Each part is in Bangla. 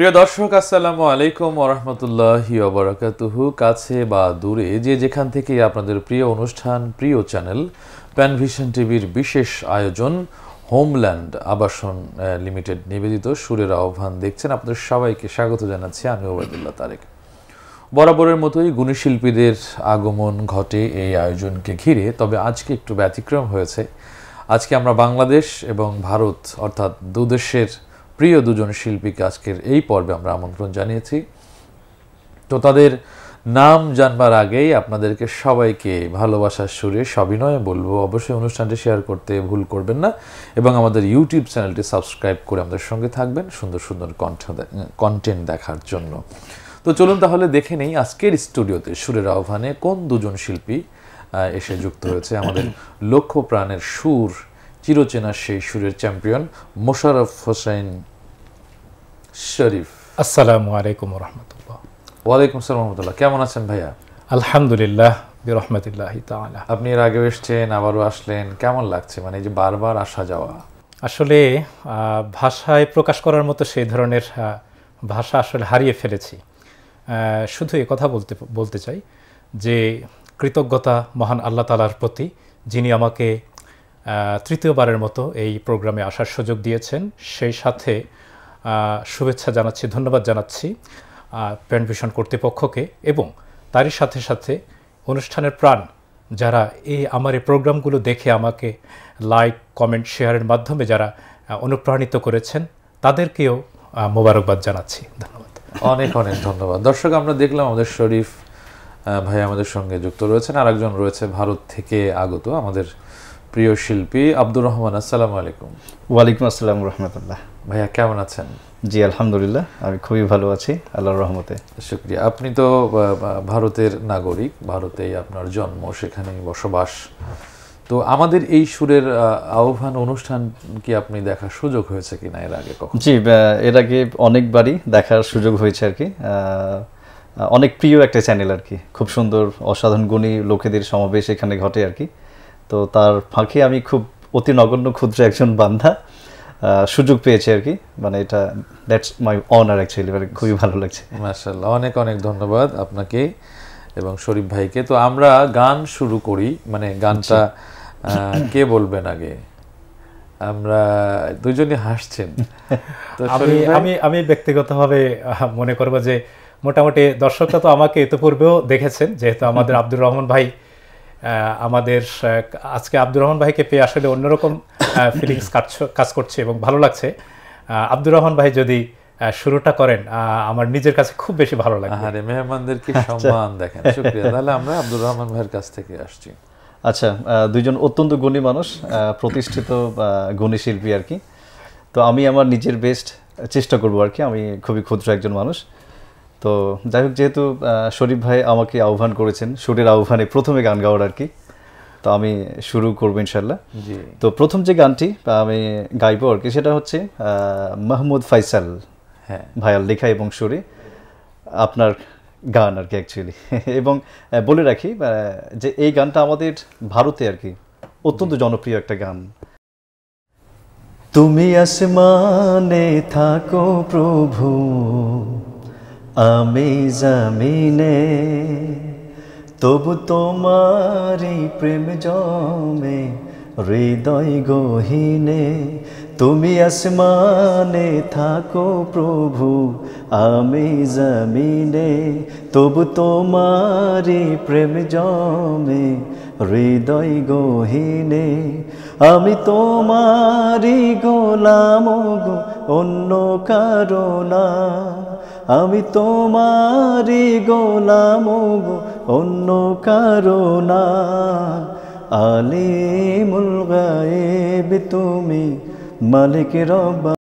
প্রিয় দর্শক, আসসালামু আলাইকুম ওয়া রাহমাতুল্লাহি ওয়া বারাকাতুহু। কাছে বা দূরে যে যেখান থেকে আপনাদের প্রিয় অনুষ্ঠান, প্রিয় চ্যানেল প্যানভিশন টিভির বিশেষ আয়োজন হোমল্যান্ড আবাসন লিমিটেড নিবেদিত সুরের আহ্বান দেখছেন, আপনাদের সবাইকে স্বাগত জানাচ্ছি। আমি ওবায়দুল্লাহ তারেক। বরাবরের মতোই গুণী শিল্পীদের আগমন ঘটে এই আয়োজনকে ঘিরে, তবে আজকে একটু ব্যতিক্রম হয়েছে। আজকে আমরা বাংলাদেশ এবং ভারত অর্থাৎ দুদেশের প্রিয় দুজন শিল্পীকে আজকের এই পর্বে আমরা আমন্ত্রণ জানিয়েছি। তো তাদের নাম জানবার আগেই আপনাদেরকে সবাইকে ভালোবাসার সুরে সবিনয়ে বলবো, অবশ্যই অনুষ্ঠানটি শেয়ার করতে ভুল করবেন না এবং আমাদের ইউটিউব চ্যানেলটি সাবস্ক্রাইব করে আমাদের সঙ্গে থাকবেন সুন্দর সুন্দর কন্টেন্ট দেখার জন্য। তো চলুন তাহলে দেখে নেই আজকের স্টুডিওতে সুরের আহ্বানে কোন দুজন শিল্পী এসে যুক্ত হয়েছে। আমাদের লক্ষ্য প্রাণের সুর, চিরচেনা সেই সুরের চ্যাম্পিয়ন মোশাররফ হোসেন শরীফ। আসসালামু আলাইকুম রহমতুল্লাহ। ওয়ালাইকুম আসসালাম রহমতুল্লাহ। কেমন আছেন ভাইয়া? আলহামদুলিল্লাহ বিরহমাতিল্লাহি তাআলা। আপনি এর আগেও এসছেন, আবারও আসলেন, কেমন লাগছে? মানে এই যে বারবার আসা যাওয়া। আসলে ভাষায় প্রকাশ করার মতো সেই ধরনের ভাষা আসলে হারিয়ে ফেলেছি। শুধু এ কথা বলতে চাই যে কৃতজ্ঞতা মহান আল্লাহ তাআলার প্রতি, যিনি আমাকে তৃতীয়বারের মতো এই প্রোগ্রামে আসার সুযোগ দিয়েছেন। সেই সাথে শুভেচ্ছা জানাচ্ছি, ধন্যবাদ জানাচ্ছি প্যানভিশন কর্তৃপক্ষকে এবং তারই সাথে সাথে অনুষ্ঠানের প্রাণ যারা আমার এই প্রোগ্রামগুলো দেখে আমাকে লাইক, কমেন্ট, শেয়ারের মাধ্যমে যারা অনুপ্রাণিত করেছেন তাদেরকেও মোবারকবাদ জানাচ্ছি। ধন্যবাদ, অনেক অনেক ধন্যবাদ। দর্শক, আমরা দেখলাম আমাদের শরীফ ভাই আমাদের সঙ্গে যুক্ত রয়েছেন, আরেকজন রয়েছে ভারত থেকে আগত আমাদের প্রিয় শিল্পী আব্দুর রহমান। আসসালামু আলাইকুম। ওয়ালাইকুম আসসালাম রহমতুল্লাহ। ভাইয়া কেমন আছেন? জি আলহামদুলিল্লাহ, আমি খুবই ভালো আছি আল্লাহর রহমতে। শুকরিয়া। আপনি তো ভারতের নাগরিক, ভারতেই আপনার জন্ম, সেখানেই বসবাস। তো আমাদের এই সুরের আহ্বান অনুষ্ঠান কি আপনি দেখার সুযোগ হয়েছে কিনা এর আগে কখন? জি, এর আগে অনেকবারই দেখার সুযোগ হয়েছে আর কি। অনেক প্রিয় একটা চ্যানেল আর কি, খুব সুন্দর অসাধারণ গুণী লোকেদের সমাবেশ এখানে ঘটে আর কি। তো তার ফাঁকে আমি খুব অতি নগণ্য ক্ষুদ্র একজন বান্ধা সুযোগ পেয়েছি আর কি। মানে এটা দ্যাটস মাই অনার অ্যাকচুয়ালি, মানে খুবই ভালো লাগছে। মাশাআল্লাহ, অনেক অনেক ধন্যবাদ আপনাকে এবং শরীফ ভাইকে। তো আমরা গান শুরু করি, মানে গানটা কে বলবেন আগে? আমরা দুজনে হাসছেন। তো আমি ব্যক্তিগতভাবে মনে করব যে মোটামুটি দর্শকরা তো আমাকে ইতিপূর্বেও দেখেছেন, যেহেতু আমাদের আব্দুর রহমান ভাই আমাদের আজকে আব্দুর রহমান ভাইকে পেয়ে আসলে অন্যরকম ফিলিংস কাজ করছে এবং ভালো লাগছে। আব্দুর রহমান ভাই যদি শুরুটা করেন, আমার নিজের কাছে খুব বেশি ভালো লাগে। আরে মেহমানদের কি সম্মান দেখেন। শুকরিয়া। তাহলে আমরা আব্দুর রহমান ভাইয়ের কাছ থেকে আসছি। আচ্ছা, দুইজন অত্যন্ত গুণী মানুষ, প্রতিষ্ঠিত গুণী শিল্পী আর কি। তো আমি আমার নিজের বেস্ট চেষ্টা করবো আর কি। আমি খুবই ক্ষুদ্র একজন মানুষ। তো যাই হোক, যেহেতু শরীফ ভাই আমাকে আহ্বান করেছেন সুরের আহ্বানে প্রথমে গান গাওয়ার আর কি, তো আমি শুরু করবো ইনশাল্লাহ। তো প্রথম যে গানটি আমি গাইবো আর কি, সেটা হচ্ছে মাহমুদ ফাইসাল ভাইয়ার লেখা এবং সুরে আপনার গান আর কি অ্যাকচুয়ালি। এবং বলে রাখি যে এই গানটা আমাদের ভারতে আর কি অত্যন্ত জনপ্রিয় একটা গান। তুমি আসমানে থাকো প্রভু, আমি জামিনে, তবু তোমারই প্রেম জমে হৃদয় গহীনে। তুমি আসমানে থাকো প্রভু, আমি জামিনে, তবু তোমারই প্রেম জমে হৃদয় গহীনে। আমি তোমারই গোলাম গো, অন্য কারো না। আমি তোমারই গোলাম গো, অন্য কারো না। আলিমুল গায়েব তুমি, মালিক রব্বানি।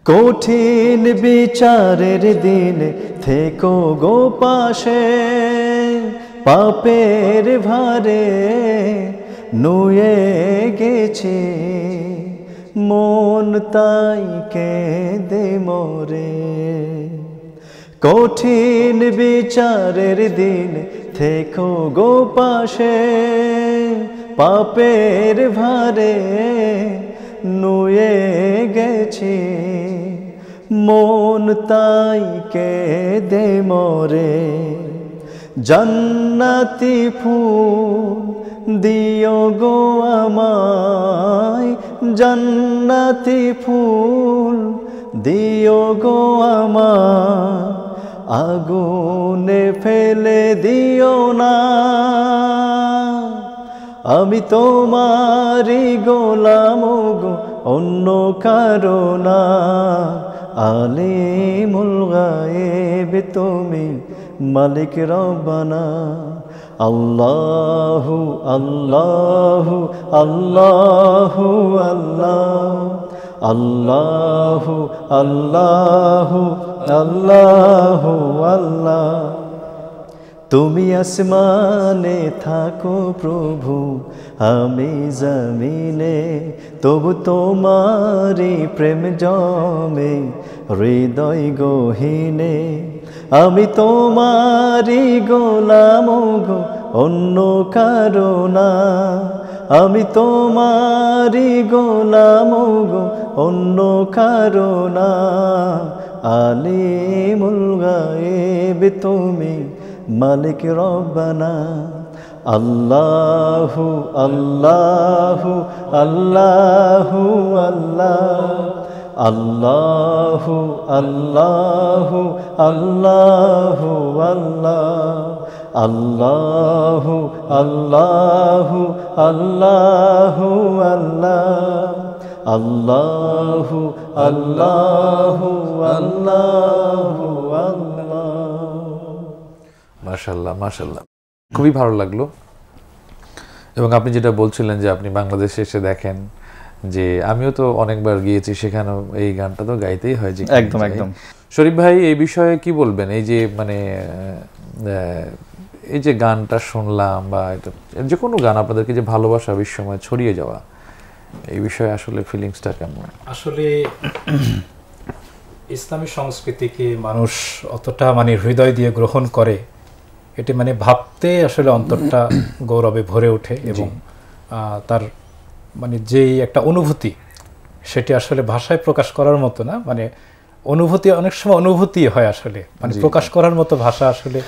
কঠিন বিচারের দিন থেকো গো পাশে, পাপের ভারে নুয়ে গেছে মন তাই কেঁদে মরে। কঠিন বিচারের দিন থেকো গো পাশে, পাপের ভারে নুয়ে গেছে মন তাই কেঁদে মরে। জান্নাতি ফুল দিও গো আমায়, জান্নাতি ফুল দিও গো আমায়, আগুনে ফেলে দিও না। আমি তোমারই গোলাম গো অন্য কারো না। আলিমুল গায়েব তুমি মালিক রব্বানা। আল্লাহু আল্লাহু আল্লাহু আল্লাহ, আল্লাহু আল্লাহু আল্লাহু আল্লাহ। তুমি আসমানে থাকো প্রভু, আমি জমিনে, তবু তোমারি প্রেম জমে হৃদয় গহীনে। আমি তোমারি গোলাম গো অন্য কারো না। আমি তোমারি গোলাম গো অন্য কারো না। আলিমুল গায়েব তুমি মালিক রব্বানা। আল্লাহু আল্লাহু আল্লাহু আল্লাহ, আল্লাহু আল্লাহু আল্লাহু আল্লাহ, আল্লাহু আল্লাহু আল্লাহু আল্লাহ, আল্লাহু আল্লাহু আল্লাহু আল্লাহ। মাশাআল্লাহ মাশাআল্লাহ, খুবই ভালো লাগলো। এবং আপনি যেটা বলছিলেন যে আপনি বাংলাদেশে এসে দেখেন, যে আমিও তো অনেকবার গিয়েছি, সেখানেও এই গানটা তো গাইতেই হয়। যে একদম একদম। শরীফ ভাই এই বিষয়ে কি বলবেন? এই যে মানে এই যে গানটা শুনলাম, বা এটা যে কোনো গান আপনাদেরকে যে ভালোবাসা বিশ্বময় ছড়িয়ে যাওয়া, এই বিষয়ে আসলে ফিলিংসটা কেমন? আসলে ইসলামী সংস্কৃতিকে মানুষ অতটা মানে হৃদয় দিয়ে গ্রহণ করে, এটি মানে ভাবতে আসলে অন্তরটা গৌরবে ভরে ওঠে। এবং তার মানে যেই একটা অনুভূতি, সেটি আসলে ভাষায় প্রকাশ করার মতো না। মানে অনুভূতি অনেক সময় অনুভূতি হয় আসলে, মানে প্রকাশ করার মতো ভাষা আসলে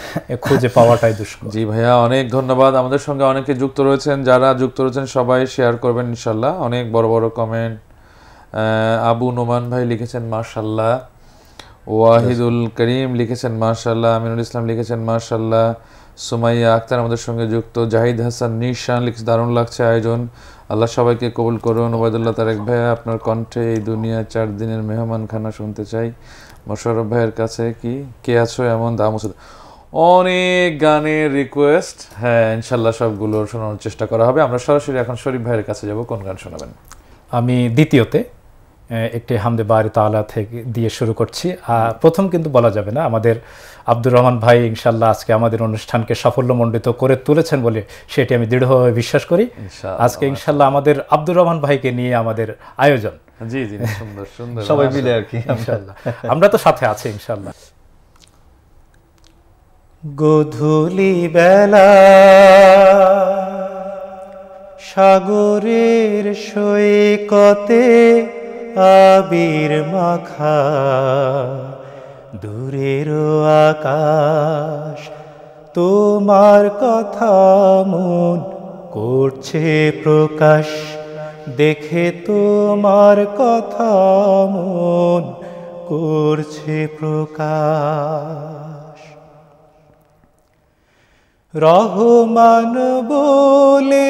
খুঁজে পাওয়াটাই দুষ্কর। জি ভাইয়া, অনেক ধন্যবাদ। আমাদের সঙ্গে অনেকে যুক্ত রয়েছেন, যারা যুক্ত রয়েছেন সবাই শেয়ার করবেন ইনশাল্লাহ। অনেক বড় বড় কমেন্ট। আবু নোমান ভাই লিখেছেন মাশাল্লাহ, ওয়াহিদুল করিম লিখেছেন মাশাল্লাহ, আমিনুল ইসলাম লিখেছেন মাশাল্লাহ, সুমাইয়া আক্তার আমাদের সঙ্গে যুক্ত, জাহিদ হাসান নিশান লিখেছে দারুণ লাগছে আয়োজন, আল্লাহ সবাইকে কবুল করুন। ওবায়দুল্লাহ তারেক ভাইয়া, আপনার কণ্ঠে এই দুনিয়া 4 দিনের মেহমানখানা শুনতে চাই। মোশাররফ ভাইয়ের কাছে কি কে আছো এমন দামুসুদ, অনেক গানের রিকোয়েস্ট। হ্যাঁ, ইনশাল্লাহ সবগুলো শোনানোর চেষ্টা করা হবে। আমরা সরাসরি এখন শরীফ ভাইয়ের কাছে যাব। কোন গান শোনাবেন? আমি দ্বিতীয়তে একটি হামদে বারি তাআলা থেকে দিয়ে শুরু করছি। প্রথম কিন্তু বলা যাবে না, আমাদের আব্দুর রহমান ভাই ইনশাল্লাহ আজকে আমাদের অনুষ্ঠানকে সাফল্যমণ্ডিত করে তুলেছেন বলে সেটি আমি দৃঢ়ভাবে বিশ্বাস করি। আজকে ইনশাল্লাহ আমাদের আব্দুর রহমান ভাইকে নিয়ে আমাদের আয়োজন। জি জি, সুন্দর সুন্দর, সবাই মিলে আর কি ইনশাল্লাহ আমরা তো সাথে আছি ইনশাল্লাহ। গধূলি বেলা সাগরের সৈকতে আবির মাখা, দূরের আকাশ তোমার কথা মন করছে প্রকাশ, দেখে তোমার কথা মন করছে প্রকাশ। রহমান বলে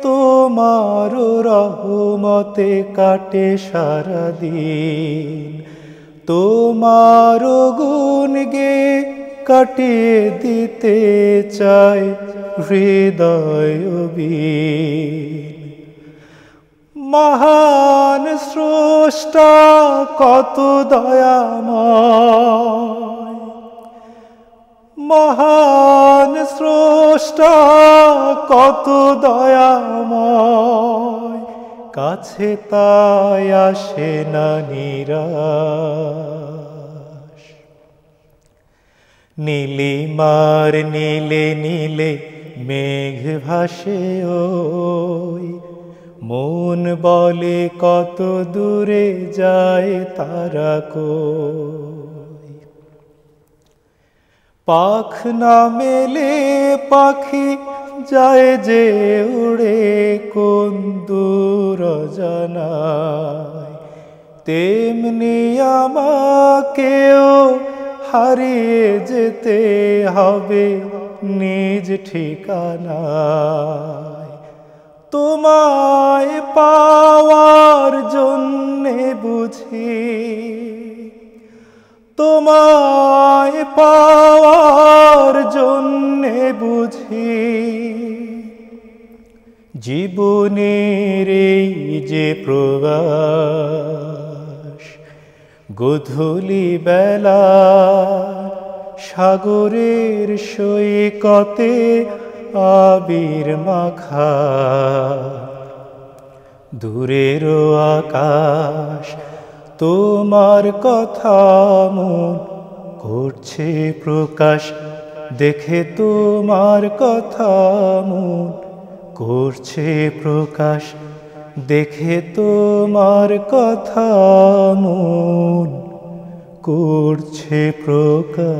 তোমার রহমতে কাটে সারাদিন, তোমার গুণ গে কাটিয়ে দিতে চাই হৃদয় বিন। মহান স্রষ্টা কত দয়াময়, মহান স্রষ্টা কত দয়াময়, কাছে তাই আসে না নিরাশ। নীলিমার নীলে নীলে মেঘ ভাসে ওই, মন বলে কত দূরে যায় তারা কই। পাখ না মেলে পাখি যায় যে উড়ে কোন দূর জানায়, তেমনি আমাকেও হারিয়ে যেতে হবে নিজ ঠিকানায়। তোমায় পাওয়ার জন্যে বুঝি, তোমায় পাওয়ার জন্যে বুঝি, জীবনের এই যে প্রবাস। গোধূলি বেলা সাগরের সৈকতে আবির মাখা, দূরের আকাশ তোমার কথা মন করছে প্রকাশ, দেখে তোমার কথা মন করছে প্রকাশ, দেখে তোমার কথা মন করছে প্রকাশ।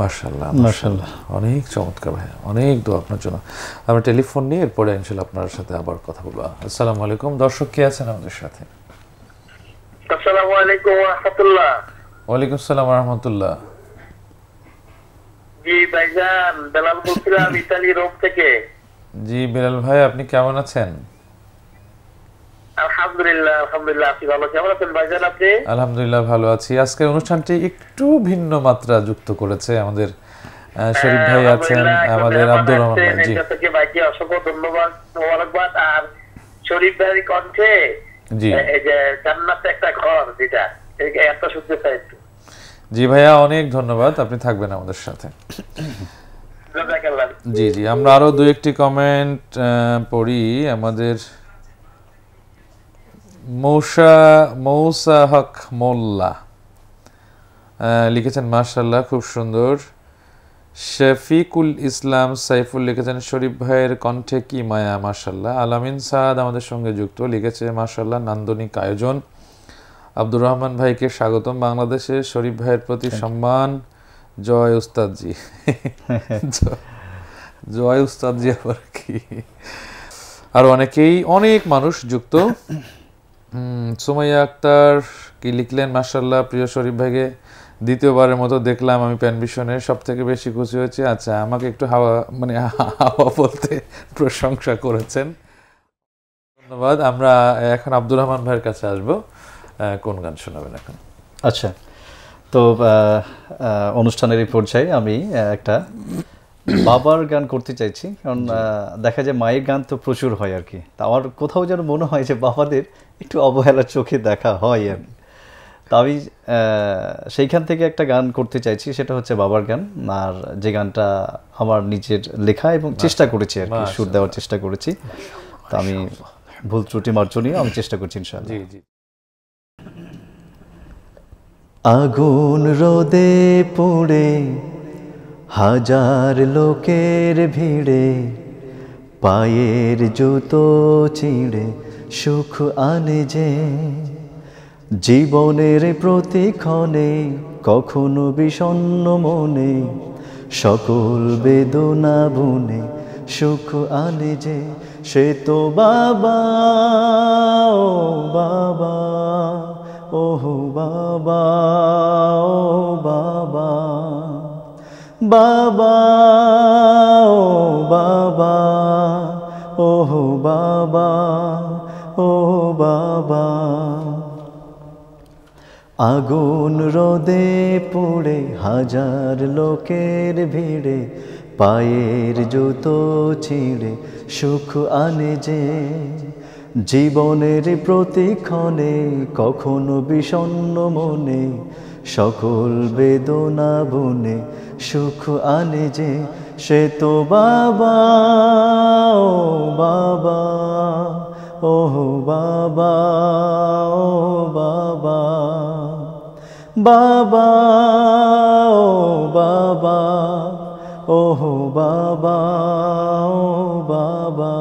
মাশাআল্লাহ মাশাআল্লাহ, অনেক চমৎকার ভাই, অনেক দোয়া আপনার জন্য। আমরা টেলিফোন নিয়ে এরপরে ইনশাআল্লাহ আপনার সাথে আবার কথা বলবো। আসসালামু আলাইকুম, দর্শক কে আছেন আমাদের সাথে? আসসালামু আলাইকুম ওয়া রাহমাতুল্লাহ। ওয়ালাইকুম আসসালাম ওয়া রাহমাতুল্লাহ। জি ভাইজান, বেলাল বলছিলাম ইতালি রোম থেকে। জি বেলাল ভাই, আপনি কেমন আছেন? আলহামদুলিল্লাহ আলহামদুলিল্লাহ, আপনি ভালো আছেন? কেমন আছেন ভাইজান আপনি? আলহামদুলিল্লাহ ভালো আছি। আজকের অনুষ্ঠানটি একটু ভিন্ন মাত্রা যুক্ত করেছে আমাদের শরীফ ভাই আছেন, আমাদের আব্দুর রহমান ভাই। জি থেকে ভাইকে অসংখ্য ধন্যবাদ, মোবারকবাদ। আর শরীফ ভাইয়ের কণ্ঠে জি এই যে জান্নাতে একটা ঘর, যেটা এত শুনতে চাই একটু। জি ভাইয়া, অনেক ধন্যবাদ, আপনি থাকবেন আমাদের সাথে। জাযাকাল্লাহ। জি জি, আমরা আরো দুই একটি কমেন্ট পড়ি। আমাদের মৌসা হক মোল্লা লিখেছেন মাশাআল্লাহ, খুব সুন্দর। শফিকুল ইসলাম সাইফুল লিখেছেন শরীফ ভাইয়ের কণ্ঠে কি মায়া, মাশাআল্লাহ। আলামিন সাদ আমাদের সঙ্গে যুক্ত, লিখেছে মাশাআল্লাহ নান্দনিক আয়োজন। আব্দুর রহমান ভাইকে স্বাগতম বাংলাদেশে, শরীফ ভাইয়ের প্রতি সম্মান, জয় উস্তাদজি। জয় উস্তাদজি আবার কি। আর অনেকেই, অনেক মানুষ যুক্ত। সুমাইয়া আক্তার কি লিখলেন, মাশাআল্লাহ প্রিয় শরীফ ভাইকে দ্বিতীয়বারের মতো দেখলাম আমি প্যানভিশনের, সব থেকে বেশি খুশি হয়েছে। আচ্ছা, আমাকে একটু হাওয়া বলতে প্রশংসা করেছেন, ধন্যবাদ। আমরা এখন আব্দুর রহমান ভাইয়ের কাছে আসবো, কোন গান শোনাবেন এখন? আচ্ছা, তো অনুষ্ঠানের এই পর্যায়ে আমি একটা বাবার গান করতে চাইছি, কারণ দেখা যায় মায়ের গান তো প্রচুর হয় আর কি। তা আমার কোথাও যেন মনে হয় যে বাবাদের একটু অবহেলার চোখে দেখা হয় আর কি। তা আমি সেইখান থেকে একটা গান করতে চাইছি, সেটা হচ্ছে বাবার গান। আর যে গানটা আমার নিজের লেখা এবং চেষ্টা করেছি আর কি, সুর দেওয়ার চেষ্টা করেছি। তা আমি ভুল ত্রুটি মার্জনীয় আমি চেষ্টা করছি ইনশাআল্লাহ। জি জি। আগুন রোদে পুড়ে হাজার লোকের ভিড়ে, পায়ের জুতো ছিঁড়ে সুখ আনে যে, জীবনের প্রতিক্ষণে কখনো বিষণ্ণ মনে, সকল বেদনা বুনে সুখ আনে যে, সে তো বাবা, ও বাবা, ওহো বাবা, ও বাবা, বাবা, ও বাবা, ওহো বাবা, ও বাবা। আগুন রোদে পুড়ে হাজার লোকের ভিড়ে, পায়ের জুতো ছিঁড়ে সুখ আনে যে জীবনের প্রতিক্ষণে কখনো বিষণ্ণ মনে সকল বেদনা বনে সুখ আনে যে সে তো বাবা ও বাবা ও বাবা ও বাবা বাবা ও বাবা ও বাবা ও বাবা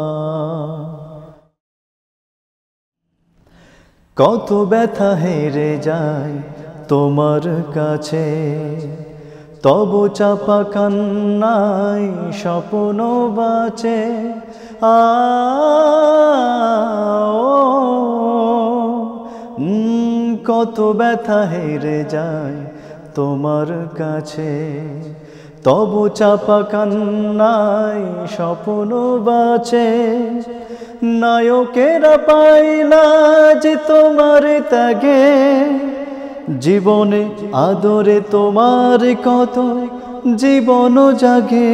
কত ব্যথা হেরে যায় তোমার কাছে তব চাপা কান্নায় স্বপ্ন বাঁচে কত ব্যথা হেরে যায় তোমার কাছে তব চাপা কান্নায় স্বপ্ন বাঁচে নায়কেরা পাইলা যে তোমার ত্যাগে জীবনে আদরে তোমার কত জীবন জাগে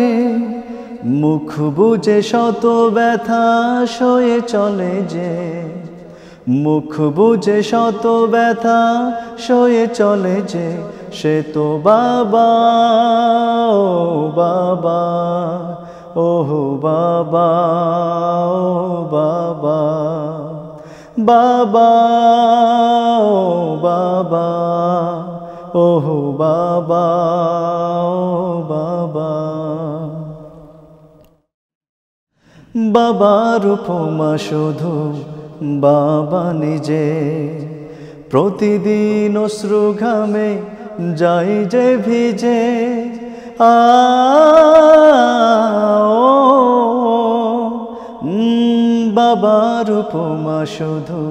মুখ বুঝে শত ব্যথা সয়ে চলে যে মুখ বুঝে শত ব্যথা সয়ে চলে যে সে তো বাবা ও বাবা ও বাবা ও বাবা বাবা ও বাবা ও বাবা ও বাবা বাবার উপমা শুধু বাবা নিজে প্রতিদিন অশ্রু ঘামে যাই যে ভিজে বাবার উপমা শুধু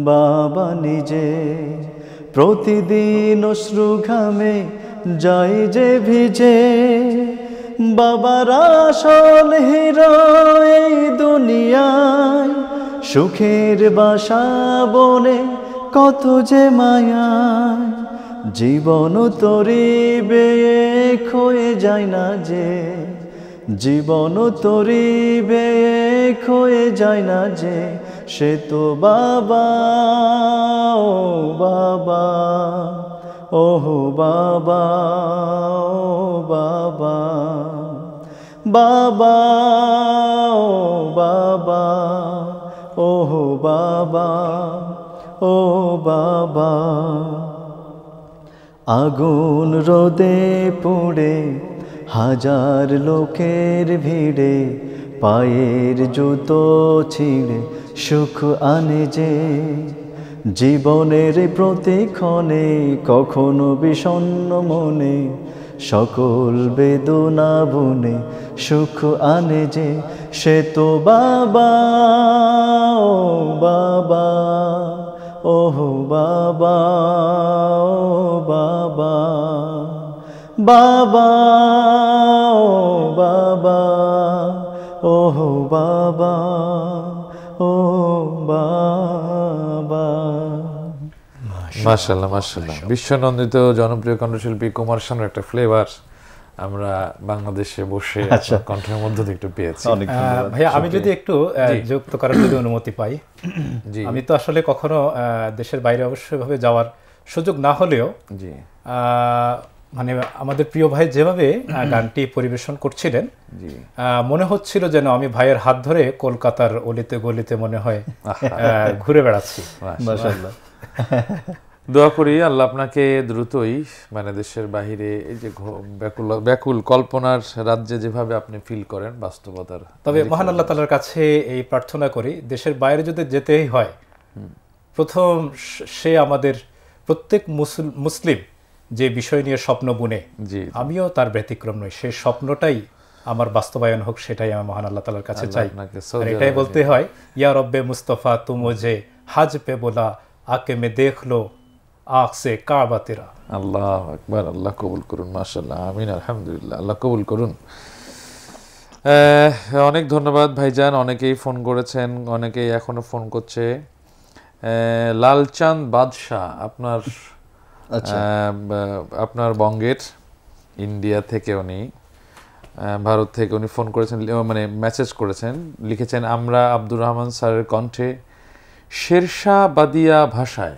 বাবা নিজে প্রতিদিন অশ্রু ঘামে যাই যে ভিজে বাবার আসল হিরো এই দুনিয়ায় সুখের বাসা বনে কত যে মায়ায় জীবন তরি বেয়ে ক্ষয়ে যায় না যে জীবন তরি বেয়ে ক্ষয়ে যায় না যে সে তো বাবা ও বাবা ও বাবা ও বাবা বাবা ও বাবা ও বাবা ও বাবা আগুন রোদে পুড়ে হাজার লোকের ভিড়ে পায়ের জুতো ছিঁড়ে সুখ আনে যে জীবনের প্রতিক্ষণে কখনো বিষণ্ণ মনে সকল বেদনা বনে সুখ আনে যে সে তো বাবা ও বাবা ও বাবা ও বাবা বাবা ও বাবা ও বাবা ও বাবা মাশাআল্লাহ মাশাআল্লাহ বিশ্বনন্দিত জনপ্রিয় কণ্ঠশিল্পী কুমার শানুর একটা ফ্লেভার আমরা বাংলাদেশে বসে কণ্ঠের মধ্য থেকে একটু পেয়েছি। ভাইয়া আমি যদি একটু যুক্ত করার যদি অনুমতি পাই, আমি তো আসলে কখনো দেশের বাইরে অবশ্যই ভাবে যাওয়ার সুযোগ না হলেও মানে আমাদের প্রিয় ভাই যেভাবে গানটি পরিবেশন করছিলেন মনে হচ্ছিল যেন আমি ভাইয়ের হাত ধরে কলকাতার অলিতে গলিতে মনে হয় ঘুরে বেড়াচ্ছি। মাশাআল্লাহ দোয়া করি আল্লাহ আপনাকে দ্রুতই মানে দেশের বাহিরে এই যে ব্যাকুল কল্পনার রাজ্যে যেভাবে আপনি ফিল করেন বাস্তবতার, তবে মহান আল্লাহ তাআলার কাছে এই প্রার্থনা করি দেশের বাইরে যদি যেতেই হয় প্রথম সে আমাদের প্রত্যেক মুসলিম যে বিষয় নিয়ে স্বপ্ন বুনে আমিও তার ব্যতিক্রম নই, সেই স্বপ্নটাই আমার বাস্তবায়ন হোক সেটাই আমি মহান আল্লাহ তাআলার কাছে চাই। এটাই বলতে হয় ইয়া রব্বে মুস্তফা তুম মুঝে হাজ পে बोला आके मैं देख लो आँख से काबा तेरा। আল্লাহু আকবার, আল্লাহ কবুল করুন। মাশাআল্লাহ, আমিন, আলহামদুলিল্লাহ, আল্লাহ কবুল করুন। অনেক ধন্যবাদ ভাইজান, অনেকেই ফোন করেছেন, অনেকেই এখনো ফোন করছে। লালচাঁদ বাদশাহ আপনার বঙ্গের ইন্ডিয়া থেকে উনি ভারত থেকে উনি ফোন করেছেন, মানে মেসেজ করেছেন, লিখেছেন আমরা আব্দুর রহমান স্যারের কণ্ঠে শেরশাহ বাদিয়া ভাষায়,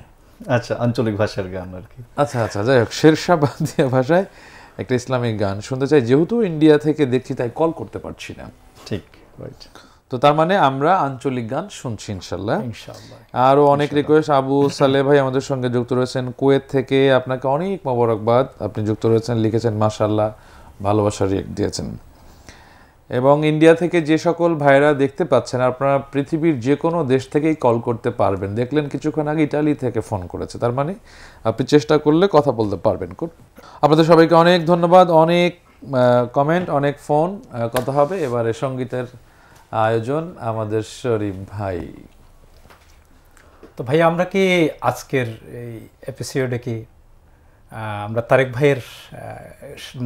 আচ্ছা, আঞ্চলিক ভাষার গান আর কি। আচ্ছা আচ্ছা, যাই হোক, শেরশাহ বাদিয়া ভাষায় একটা ইসলামিক গান শুনতে চাই, যেহেতু ইন্ডিয়া থেকে দেখছি তাই কল করতে পারছি না। ঠিক, রাইট। তো তার মানে আমরা আঞ্চলিক গান শুনছি ইনশাল্লাহ। ইনশাআল্লাহ। আরও অনেক রিকোয়েস্ট। আবু সালে ভাই আমাদের সঙ্গে যুক্ত রয়েছেন কুয়েত থেকে, আপনাকে অনেক মোবারকবাদ, আপনি যুক্ত রয়েছেন, লিখেছেন মাশাআল্লাহ, ভালোবাসা রিয়েক্ট দিয়েছেন। এবং ইন্ডিয়া থেকে যে সকল ভাইরা দেখতে পাচ্ছেন, আপনারা পৃথিবীর যে কোনো দেশ থেকেই কল করতে পারবেন। দেখলেন কিছুক্ষণ আগে ইটালি থেকে ফোন করেছে, তার মানে আপনি চেষ্টা করলে কথা বলতে পারবেন। আপনাদের সবাইকে অনেক ধন্যবাদ, অনেক কমেন্ট, অনেক ফোন, কথা হবে এবারে সঙ্গীতের আয়োজন আমাদের শরীফ ভাই। তো ভাই আমরা কি আজকের এই এপিসোডে কি আমরা তারেক ভাইয়ের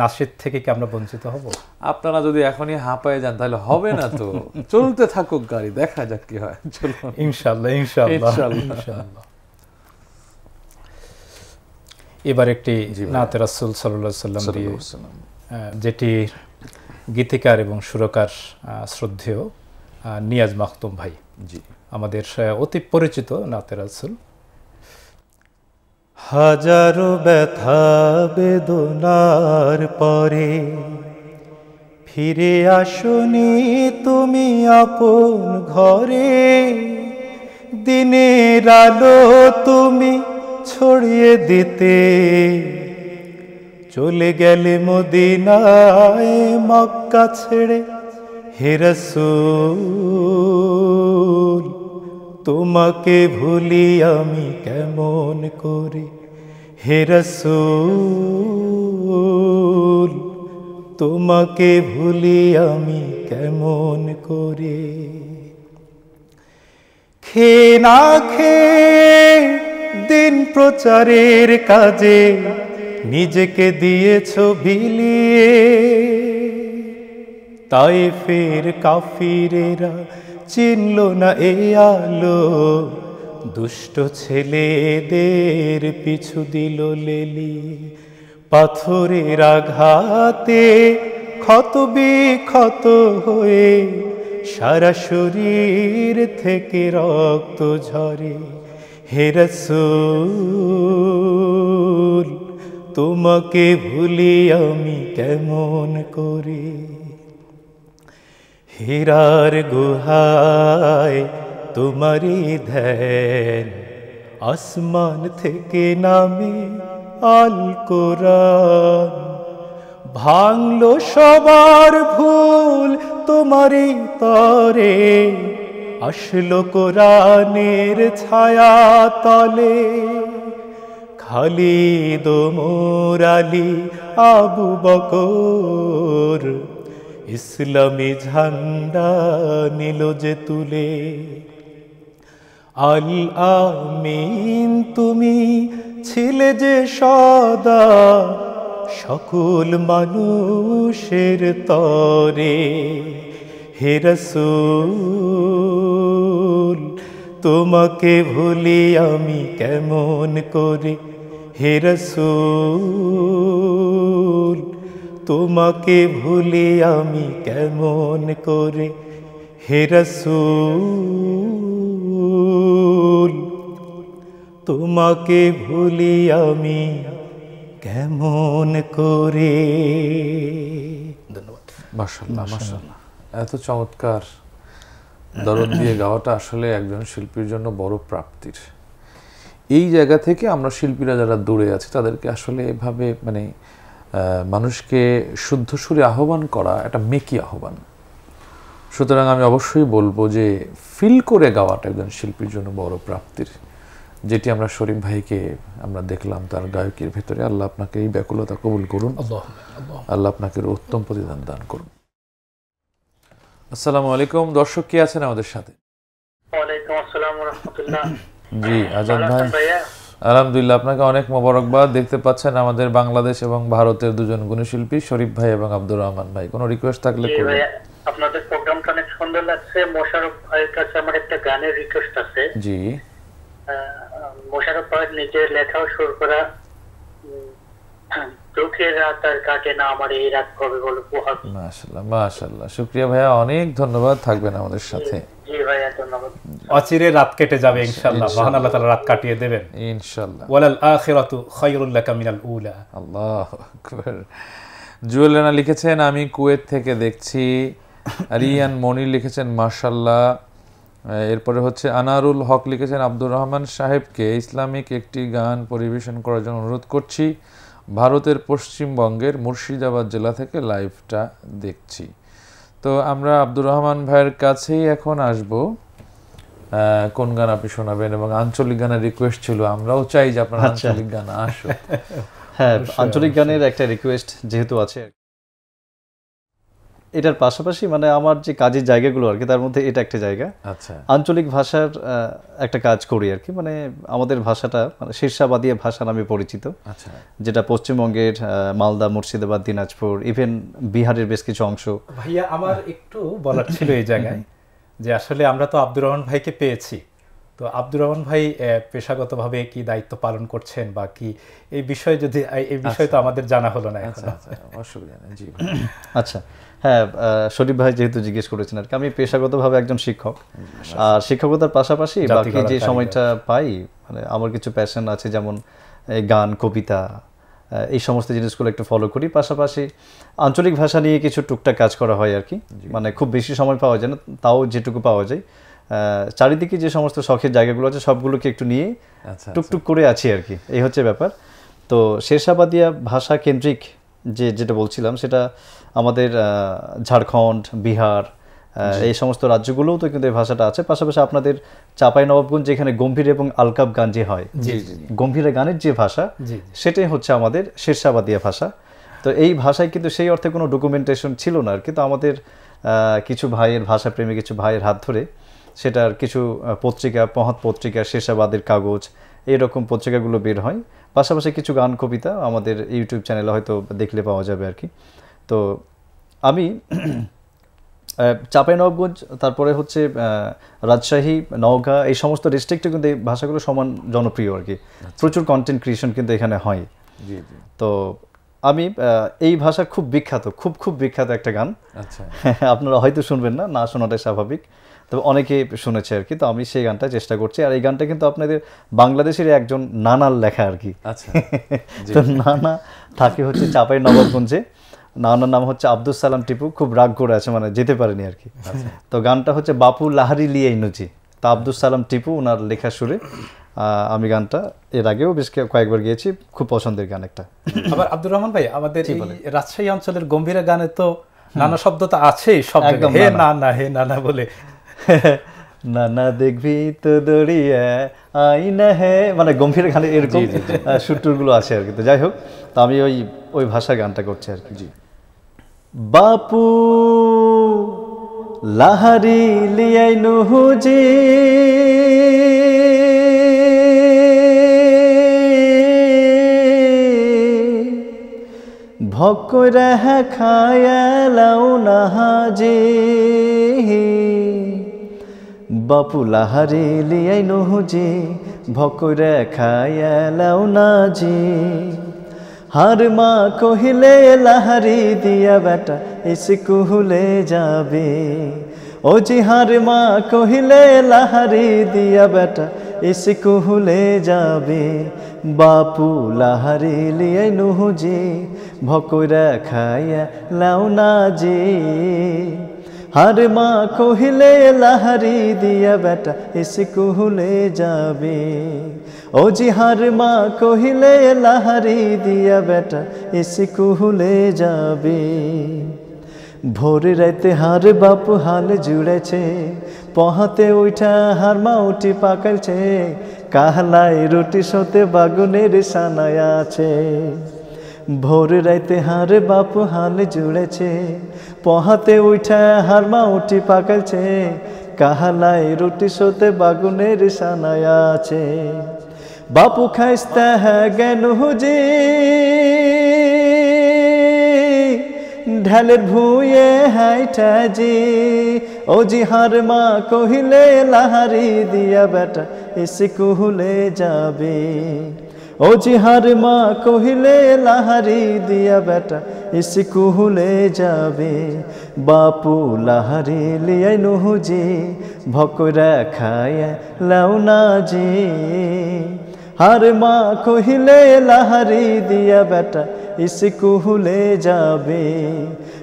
নাশিদ থেকে কি আমরা বঞ্চিত হব? আপনারা যদি এখনই হাঁপায়ে যান তাহলে হবে না, তো চলতে থাকুক গাড়ি, দেখা যাক কি হয়। চলুন ইনশাআল্লাহ ইনশাআল্লাহ ইনশাআল্লাহ। এবার একটি নাতে রাসূল সাল্লাল্লাহু আলাইহি সাল্লাম দিয়ে, যেটি গীতিকার এবং সুরকার শ্রদ্ধেয় নিয়াজ মাখতুম ভাই, জি, আমাদের অতি পরিচিত নাতে রাসূল। হাজারো ব্যথা বেদনার পরে ফিরে আসনি তুমি আপন ঘরে, দিনের আলো তুমি ছড়িয়ে দিতে চলে গেলে মদিনায় মক্কা ছেড়ে। হে রাসূল তোমাকে ভুলি আমি কেমন করে, হে রাসূল তোমাকে ভুলি আমি কেমন করে। খেয়ে না খেয়ে দিন প্রচারের কাজে নিজেকে দিয়েছো বিলিয়ে, তায়েফের কাফিরেরা চিনল না এই আলো, দুষ্ট ছেলেদের পিছু দিল লেলিয়ে। পাথরের আঘাতে ক্ষত বিক্ষত হয়ে সারা শরীর থেকে রক্ত ঝরে। হে রাসূল তোমাকে ভুলি আমি কেমন করে। হীরার গুহায় তোমারই ধ্যান, আসমান থেকে নামে আল কোরআন, ভাঙলো সবার ভুল তোমারই তরে, আসলো কোরআনের ছায়া তলে। খালিদ ওমর আলী আবু বকর ইসলামী ঝান্ডা নিল যে তুলে। আল আমিন তুমি ছিলে যে সদা সকল মানুষের তরে। হে রাসূল তোমাকে ভুলি আমি কেমন করে, হে রাসূল তোমাকে ভুলি আমি কেমন করে, হে রাসূল তোমাকে ভুলি আমি কেমন করে। ধন্যবাদ। মাশাআল্লাহ মাশাআল্লাহ, এত চমৎকার দরদ দিয়ে গাওয়াটা আসলে একজন শিল্পীর জন্য বড় প্রাপ্তির। এই জায়গা থেকে আমরা শিল্পীরা যারা দূরে আছি তাদেরকে আসলে এভাবে মানে মানুষকে শুদ্ধ সুরে আহ্বান করা একটা মেকি আহ্বান। সুতরাং আমি অবশ্যই বলবো যে ফিল করে গাওয়াটা একজন শিল্পীর জন্য বড় প্রাপ্তির, যেটি আমরা শরীফ ভাইকে আমরা দেখলাম তার গায়কের ভেতরে। আল্লাহ আপনাকে এই ব্যাকুলতা কবুল করুন, আল্লাহ আপনাকে উত্তম প্রতিদান দান করুন। আসসালামু আলাইকুম, দর্শক কে আছেন আমাদের সাথে? ওয়ালাইকুম আসসালাম ওয়া রাহমাতুল্লাহ। জি আজাদ ভাই, আলহামদুলিল্লাহ, আপনাকে অনেক মোবারকবাদ। দেখতে পাচ্ছেন আমাদের বাংলাদেশ এবং ভারতের দুজন গুণী শিল্পী শরীফ ভাই এবং আব্দুর রহমান ভাই। কোনো রিকোয়েস্ট থাকলে করবেন। আপনাদের প্রোগ্রামটা অনেক সুন্দর লাগছে। মোশাররফ ভাইয়ের কাছে আমার একটা গানের রিকোয়েস্ট আছে। জি, মোশাররফ ভাই নিজের লেখা ও সুর করা দুঃখের রাত আর কাটে না আমার, এই রাত কবে বলো পোহাবে। মাশাআল্লাহ মাশাআল্লাহ, শুকরিয়া ভাইয়া, অনেক ধন্যবাদ, থাকবেন আমাদের সাথে। জি ভাইয়া ধন্যবাদ। অচিরে রাত কেটে যাবে ইনশাআল্লাহ, মহান আল্লাহ তাআলা রাত কাটিয়ে দেবেন ইনশাআল্লাহ। ওয়ালাল আখিরাতু খায়রুল লাকা মিনাল উলা। আল্লাহু আকবার। জুয়েল রানা লিখেছেন আমি কুয়েত থেকে দেখছি। রিয়ান মনির লিখেছেন মাশাআল্লাহ। এরপরে হচ্ছে আনারুল হক লিখেছেন আব্দুর রহমান সাহেবকে ইসলামিক একটি গান পরিবেশন করার জন্য অনুরোধ করছি, ভারতের পশ্চিমবঙ্গের মুর্শিদাবাদ জেলা থেকে লাইভটা দেখছি। তো আমরা আব্দুর রহমান ভাইয়ের কাছেই এখন আসব, কোন গান আপনি শোনাবেন, এবং আঞ্চলিক গানের রিকোয়েস্ট ছিল, আমরাও চাই যে আপনার আঞ্চলিক গান আসুক। হ্যাঁ, আঞ্চলিক গানের একটা রিকোয়েস্ট যেহেতু আছে, এটার পাশাপাশি মানে আমার যে কাজের জায়গাগুলো আর কি, তার মধ্যে এটা একটা জায়গা। আচ্ছা, আঞ্চলিক ভাষার একটা কাজ করি আর কি, মানে আমাদের ভাষাটা মানে শীর্ষাবাদী ভাষা নামে পরিচিত। আচ্ছা, যেটা পশ্চিমবঙ্গের মালদা, মুর্শিদাবাদ, দিনাজপুর, ইভেন বিহারের বেশ কিছু অংশ। ভাইয়া আমার একটু বলার ছিল এই জায়গায় যে আসলে আমরা তো আব্দুর রহমান ভাইকে পেয়েছি, তো আব্দুর রহমান ভাই পেশাগতভাবে কি দায়িত্ব পালন করছেন বা কি, এই বিষয়ে যদি এই বিষয় তো আমাদের জানা হলো না এখন। অসুবিধা নেই, জি। আচ্ছা, হ্যাঁ, শরীফ ভাই যেহেতু জিজ্ঞেস করেছেন আর কি, আমি পেশাগতভাবে একজন শিক্ষক, আর শিক্ষকতার পাশাপাশি বাকি যে সময়টা পাই মানে আমার কিছু প্যাশন আছে, যেমন গান, কবিতা, এই সমস্ত জিনিসগুলো একটু ফলো করি। পাশাপাশি আঞ্চলিক ভাষা নিয়ে কিছু টুকটাক কাজ করা হয় আর কি, মানে খুব বেশি সময় পাওয়া যায় না, তাও যেটুকু পাওয়া যায় চারিদিকে যে সমস্ত শখের জায়গাগুলো আছে সবগুলোকে একটু নিয়ে টুকটুক করে আছি আর কি, এই হচ্ছে ব্যাপার। তো শেরশাবাদিয়া ভাষা কেন্দ্রিক যেটা বলছিলাম, সেটা আমাদের ঝাড়খণ্ড, বিহার, এই সমস্ত রাজ্যগুলোও তো কিন্তু এই ভাষাটা আছে। পাশাপাশি আপনাদের চাঁপাইনবাবগঞ্জ যেখানে গম্ভীর এবং আলকাপ গান যে হয়, গম্ভীরা গানের যে ভাষা, সেটাই হচ্ছে আমাদের শেরশাবাদিয়া ভাষা। তো এই ভাষায় কিন্তু সেই অর্থে কোনো ডকুমেন্টেশন ছিল না আর কি, তো আমাদের কিছু ভাইয়ের, ভাষাপ্রেমী কিছু ভাইয়ের হাত ধরে সেটার কিছু পত্রিকা, মহৎ পত্রিকা, শেরশাবাদের কাগজ, এইরকম পত্রিকাগুলো বের হয়। পাশাপাশি কিছু গান, কবিতা আমাদের ইউটিউব চ্যানেলে হয়তো দেখলে পাওয়া যাবে আর কি। তো আমি চাঁপাইনবাবগঞ্জ, তারপরে হচ্ছে রাজশাহী, নওগাঁ, এই সমস্ত ডিস্ট্রিক্টে কিন্তু এই ভাষাগুলো সমান জনপ্রিয় আর কি, প্রচুর কন্টেন্ট ক্রিয়েশন কিন্তু এখানে হয়। তো আমি এই ভাষা খুব বিখ্যাত, খুব বিখ্যাত একটা গান, আপনারা হয়তো শুনবেন না, না শোনাটাই স্বাভাবিক, তবে অনেকে শুনেছে আর কি। তো আমি সেই গানটা চেষ্টা করছি, আর এই গানটা কিন্তু আপনাদের বাংলাদেশের একজন নানার লেখা আর কি। তো নানা থাকে হচ্ছে চাঁপাইনবাবগঞ্জে, নানার নাম হচ্ছে আব্দুল সালাম টিপু, খুব রাগ করে আছে, মানে যেতে পারেনি আর কি। তো গানটা হচ্ছে বাপু লাহারি লিয়ে ইনুজি, তা আব্দুল সালাম টিপু ওনার লেখা সুরে আমি গানটা এর আগেও বেশ কয়েকবার গিয়েছি, খুব পছন্দের গান একটা। আবার আব্দুর রহমান ভাই, আমাদের এই রাজশাহী অঞ্চলের গম্ভীরা গানে তো নানা শব্দ তো আছেই, শব্দ হে নানা, হে নানা বলে, নানা দেখবি তো দড়িয়া আইনা হে, মানে গম্ভীর গানে এরকম সুরটুরগুলো আছে আর কি। তো যাই হোক, তো আমি ওই ভাষা গানটা করছি আর কি। জি, বাপু লাহারি লিয়াই নুহুজি, ভক্করা খায়ালাও নাহাজি, বাপু লাহারি লিয়াই নুহুজি, ভক্করা খায়ালাও নাজি, হার মা কহিলে লাহারি দিয়া বেটা স্কুলে যাবে, ও জি হার মা কহিলে লাহারি দিয়া বেটা স্কুলে যাবে, বাপু লাহারি লিয়াই নুহুজি, ভকরা খাইয়া লাও নাজি, হার মা কহিলে লাহারি দিয়া বেটা স্কুলে যাবে, ও জি হার মা কহিলে লাহারি দিয়া বেটা স্কুলে যাবে, ভোর রাতে হার বাপু হাল জুড়েছে, পহাতে উঠা হার মা উঠি পাকাইছে, কাহলায় রুটি সতে বাগুনের সানায় আছে, ভোর রাতে হার বাপু হাল জুড়েছে, পহাতে উঠা হার মা উঠি পাকাইছে, কাহলায় রুটি সতে বাগুনের সানায় আছে, বাপু খাইস্তা জ্ঞান হুজি, ঢালের ভুয়ে হাইটা জি, ও জি হার মা কহিলে লাহারি দিয়া বেটা স্কুলে যাবে, ও জিহার মা কহিলে লাহারি দিয়া বেটা স্কুলে যাবে বাপু লাহারি লিয়াই নুহুজি ভকরা খায় লাউনা জি হার মা কহিলে লাহারি দিয়া বেটা স্কুলে যাবে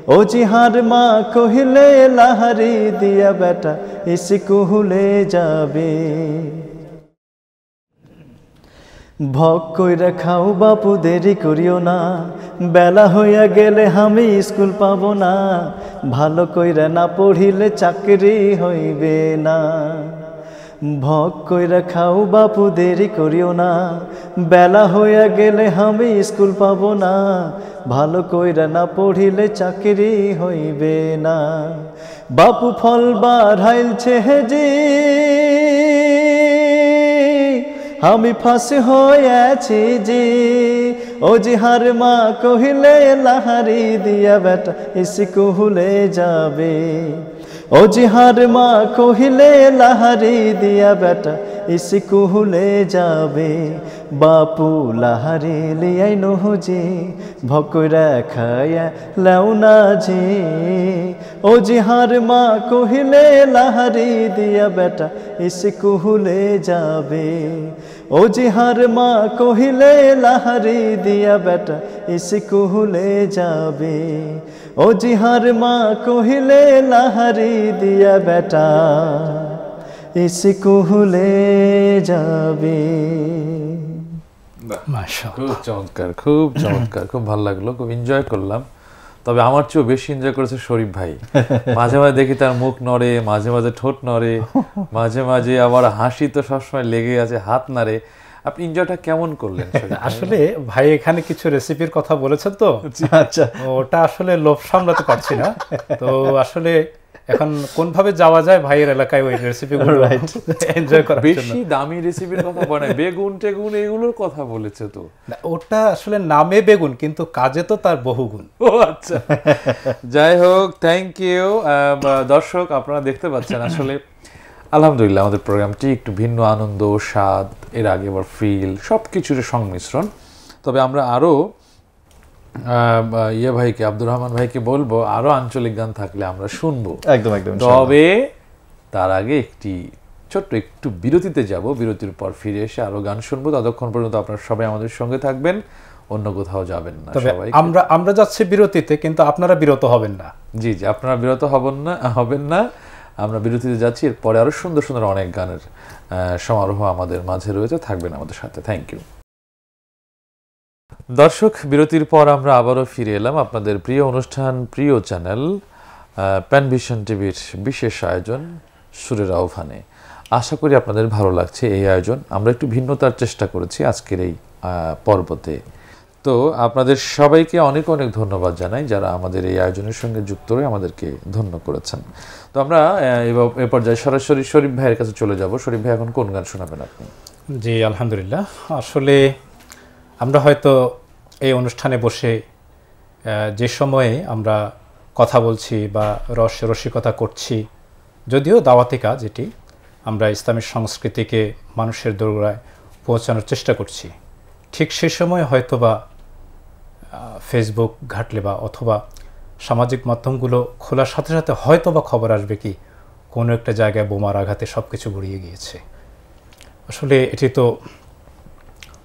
ও জিহার মা কহিলে লাহারি দিয়া বেটা স্কুলে যাবে ভক কইরা খাও বাপু দেরি করিও না বেলা হইয়া গেলে আমি স্কুল পাবো না ভালো কইরা না পড়িলে চাকরি হইবে না ভক কইরা খাও বাপু দেরি করিও না বেলা হইয়া গেলে আমি স্কুল পাবো না ভালো কইরা না পড়িলে চাকরি হইবে না বাপু ফল বাড়াইলছে হেজি আমি ফাঁসি হয়েছি জি ও জিহার মা কহিলে লাহারি দিয়া বেটা স্কুলে যাবে ও জিহার মা কহিলে লাহারি দিয়া বেটা স্কুলে যাবে বাপু লাহারি লিয়াই নুহুজি ভকরা খায়া লাউনা জি ও জিহার মা কহিলে লাহারি দিয়া বেটা স্কুলে যাবে ও জিহার মা কহিলে লাহারি দিয়া বেটা স্কুলে যাবে ও জিহার মা কহিলে লাহারি দিয়া বেটা স্কুলে যাবে খুব চমৎকার খুব চমৎকার খুব ভালো লাগলো খুব এনজয় করলাম তবে আমার চেয়েও বেশি এনজয় করেছে শরীফ ভাই মাঝে মাঝে দেখি তার মুখ নড়ে মাঝে মাঝে ঠোঁট নড়ে মাঝে মাঝে আবার হাসি তো সবসময় লেগে আছে হাত নাড়ে আপনি এনজয়টা কেমন করলেন আসলে ভাই এখানে কিছু রেসিপির কথা বলেছেন তো আচ্ছা ওটা আসলে লোভ সামলাতে পারছি না তো আসলে এখন কোন ভাবে যাওয়া যায় ভাইয়ের এলাকায় ওই রেসিপিগুলো এনজয় করার জন্য বেশি দামি রেসিপির কথা বলে বেগুন টেগুন এগুলোর কথা বলেছে তো ওটা আসলে নামে বেগুন কিন্তু কাজে তো তার বহুগুণ ও আচ্ছা যাই হোক থ্যাংক ইউ দর্শক আপনারা দেখতে পাচ্ছেন আসলে আলহামদুলিল্লাহ আমাদের প্রোগ্রামটি একটু ভিন্ন আনন্দ স্বাদ এর আগে আবার ফিল সব কিছুর সংমিশ্রণ তবে আমরা আরও ভাইকে আব্দুর রহমান ভাইকে বলবো আরো আঞ্চলিক গান থাকলে আমরা শুনবো একদম একদম তবে তার আগে ছোট্ট একটু বিরতিতে যাব বিরতির পর ফিরে এসে আরো গান শুনবো ততক্ষণ পর্যন্ত আপনারা সবাই আমাদের সঙ্গে থাকবেন অন্য কোথাও যাবেন না সবাই আমরা যাচ্ছি বিরতিতে কিন্তু আপনারা বিরত হবেন না জি আপনারা বিরত হবেন না আমরা বিরতিতে যাচ্ছি এরপরে আরো সুন্দর সুন্দর অনেক গানের সমারোহ আমাদের মাঝে রয়েছে থাকবেন আমাদের সাথে থ্যাংক ইউ দর্শক বিরতির পর আমরা আবারও ফিরে এলাম আপনাদের প্রিয় অনুষ্ঠান প্রিয় চ্যানেল প্যানভিশন টিভির বিশেষ আয়োজন সুরের আহ্বানে আশা করি আপনাদের ভালো লাগছে এই আয়োজন আমরা একটু ভিন্নতার চেষ্টা করেছি আজকের এই পর্বতে তো আপনাদের সবাইকে অনেক অনেক ধন্যবাদ জানাই যারা আমাদের এই আয়োজনের সঙ্গে যুক্ত হয়ে আমাদেরকে ধন্য করেছেন তো আমরা এ পর্যায়ে সরাসরি শরীফ ভাইয়ের কাছে চলে যাব শরীফ ভাই এখন কোন গান শোনাবেন আপনি জি আলহামদুলিল্লাহ আসলে আমরা হয়তো এই অনুষ্ঠানে বসে যে সময়ে আমরা কথা বলছি বা রসিকতা করছি যদিও দাওয়াতি কাজ এটি আমরা ইসলামী সংস্কৃতিকে মানুষের দোরগোড়ায় পৌঁছানোর চেষ্টা করছি ঠিক সে সময় হয়তো বা ফেসবুক ঘাটলে বা অথবা সামাজিক মাধ্যমগুলো খোলার সাথে সাথে হয়তো বা খবর আসবে কি কোনো একটা জায়গায় বোমার আঘাতে সব কিছু গড়িয়ে গিয়েছে আসলে এটি তো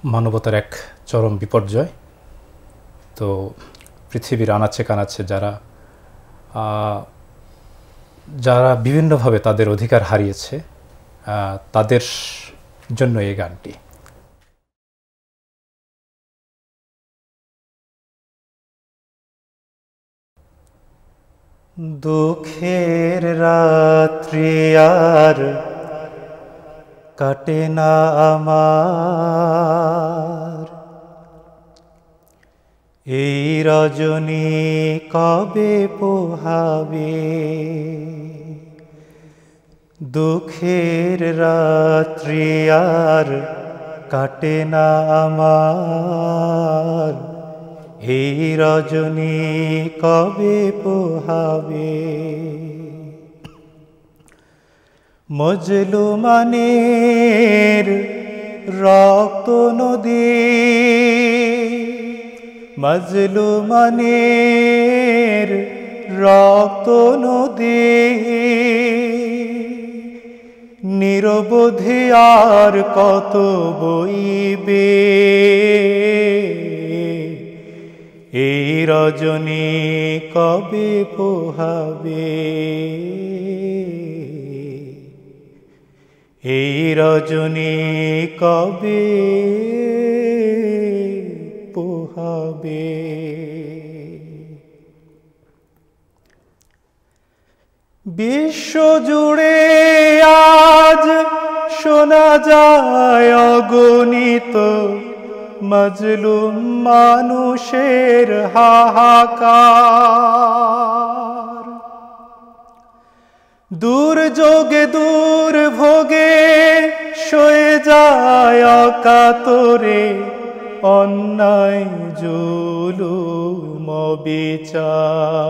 মানবতার এক চরম বিপর্যয় তো পৃথিবীর আনাচে কানাচে যারা বিভিন্নভাবে তাদের অধিকার হারিয়েছে তাদের জন্য এই গানটি দুঃখের রাত্রি আর কাটে না আমার এই রজনী কবে পোহাবে দুঃখের রাত্রি আর কাটে না আমার এই রজনী কবে পোহাবে মজলুমানের রক্ত নদী, মাজলুমানের রক্ত নদী, নিরবধি আর কত বইবে, এই রজনী কবে পোহাবে, এই রজনী কবে পোহাবে। বিশ্ব জুড়ে আজ শোনা যায় অগণিত মাজলুম মানুষের হাহাকার, দুর্যোগে দুর্ভোগে সয়ে যায় অকাতরে অন্যায় জুলুম অবিচার।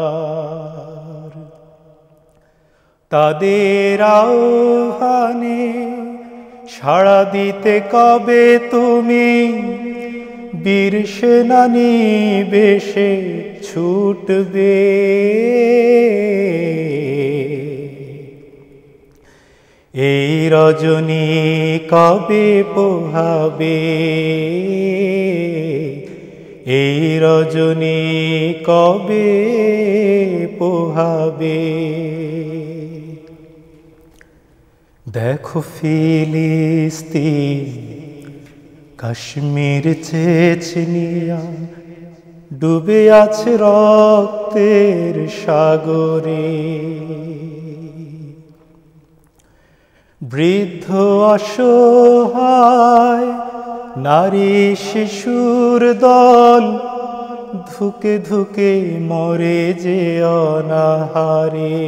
তাদের আহ্বানে সাড়া দিতে কবে তুমি বীর সেনানী বেশে ছুটবে, এই রজনী কবে পোহাবে, এই রজনী কবে পোহাবে। দেখো ফিলিস্তিন, কাশ্মীর, চেচনিয়া ডুবে আছে রক্তের সাগরে, বৃদ্ধ অসহায় নারী শিশুর দল ধুকে ধুকে মরে যে অনাহারে।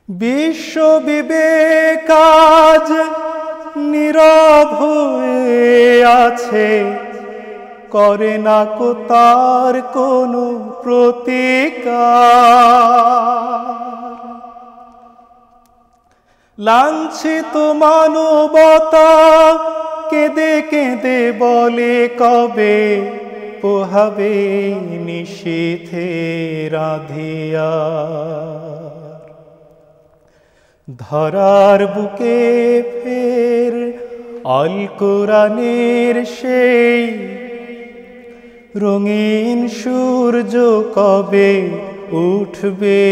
বিশ্ব বিবেক আজ নীরব হয়ে আছে, করে না কো তার কোনো প্রতিকার। লাঞ্ছিত মানবতা কেঁদে কেঁদে বলে কবে পোহাবে নিশীথের আঁধিয়ার। ধরার বুকে ফের আল কোরআনের সেই রঙিন সূর্য কবে উঠবে,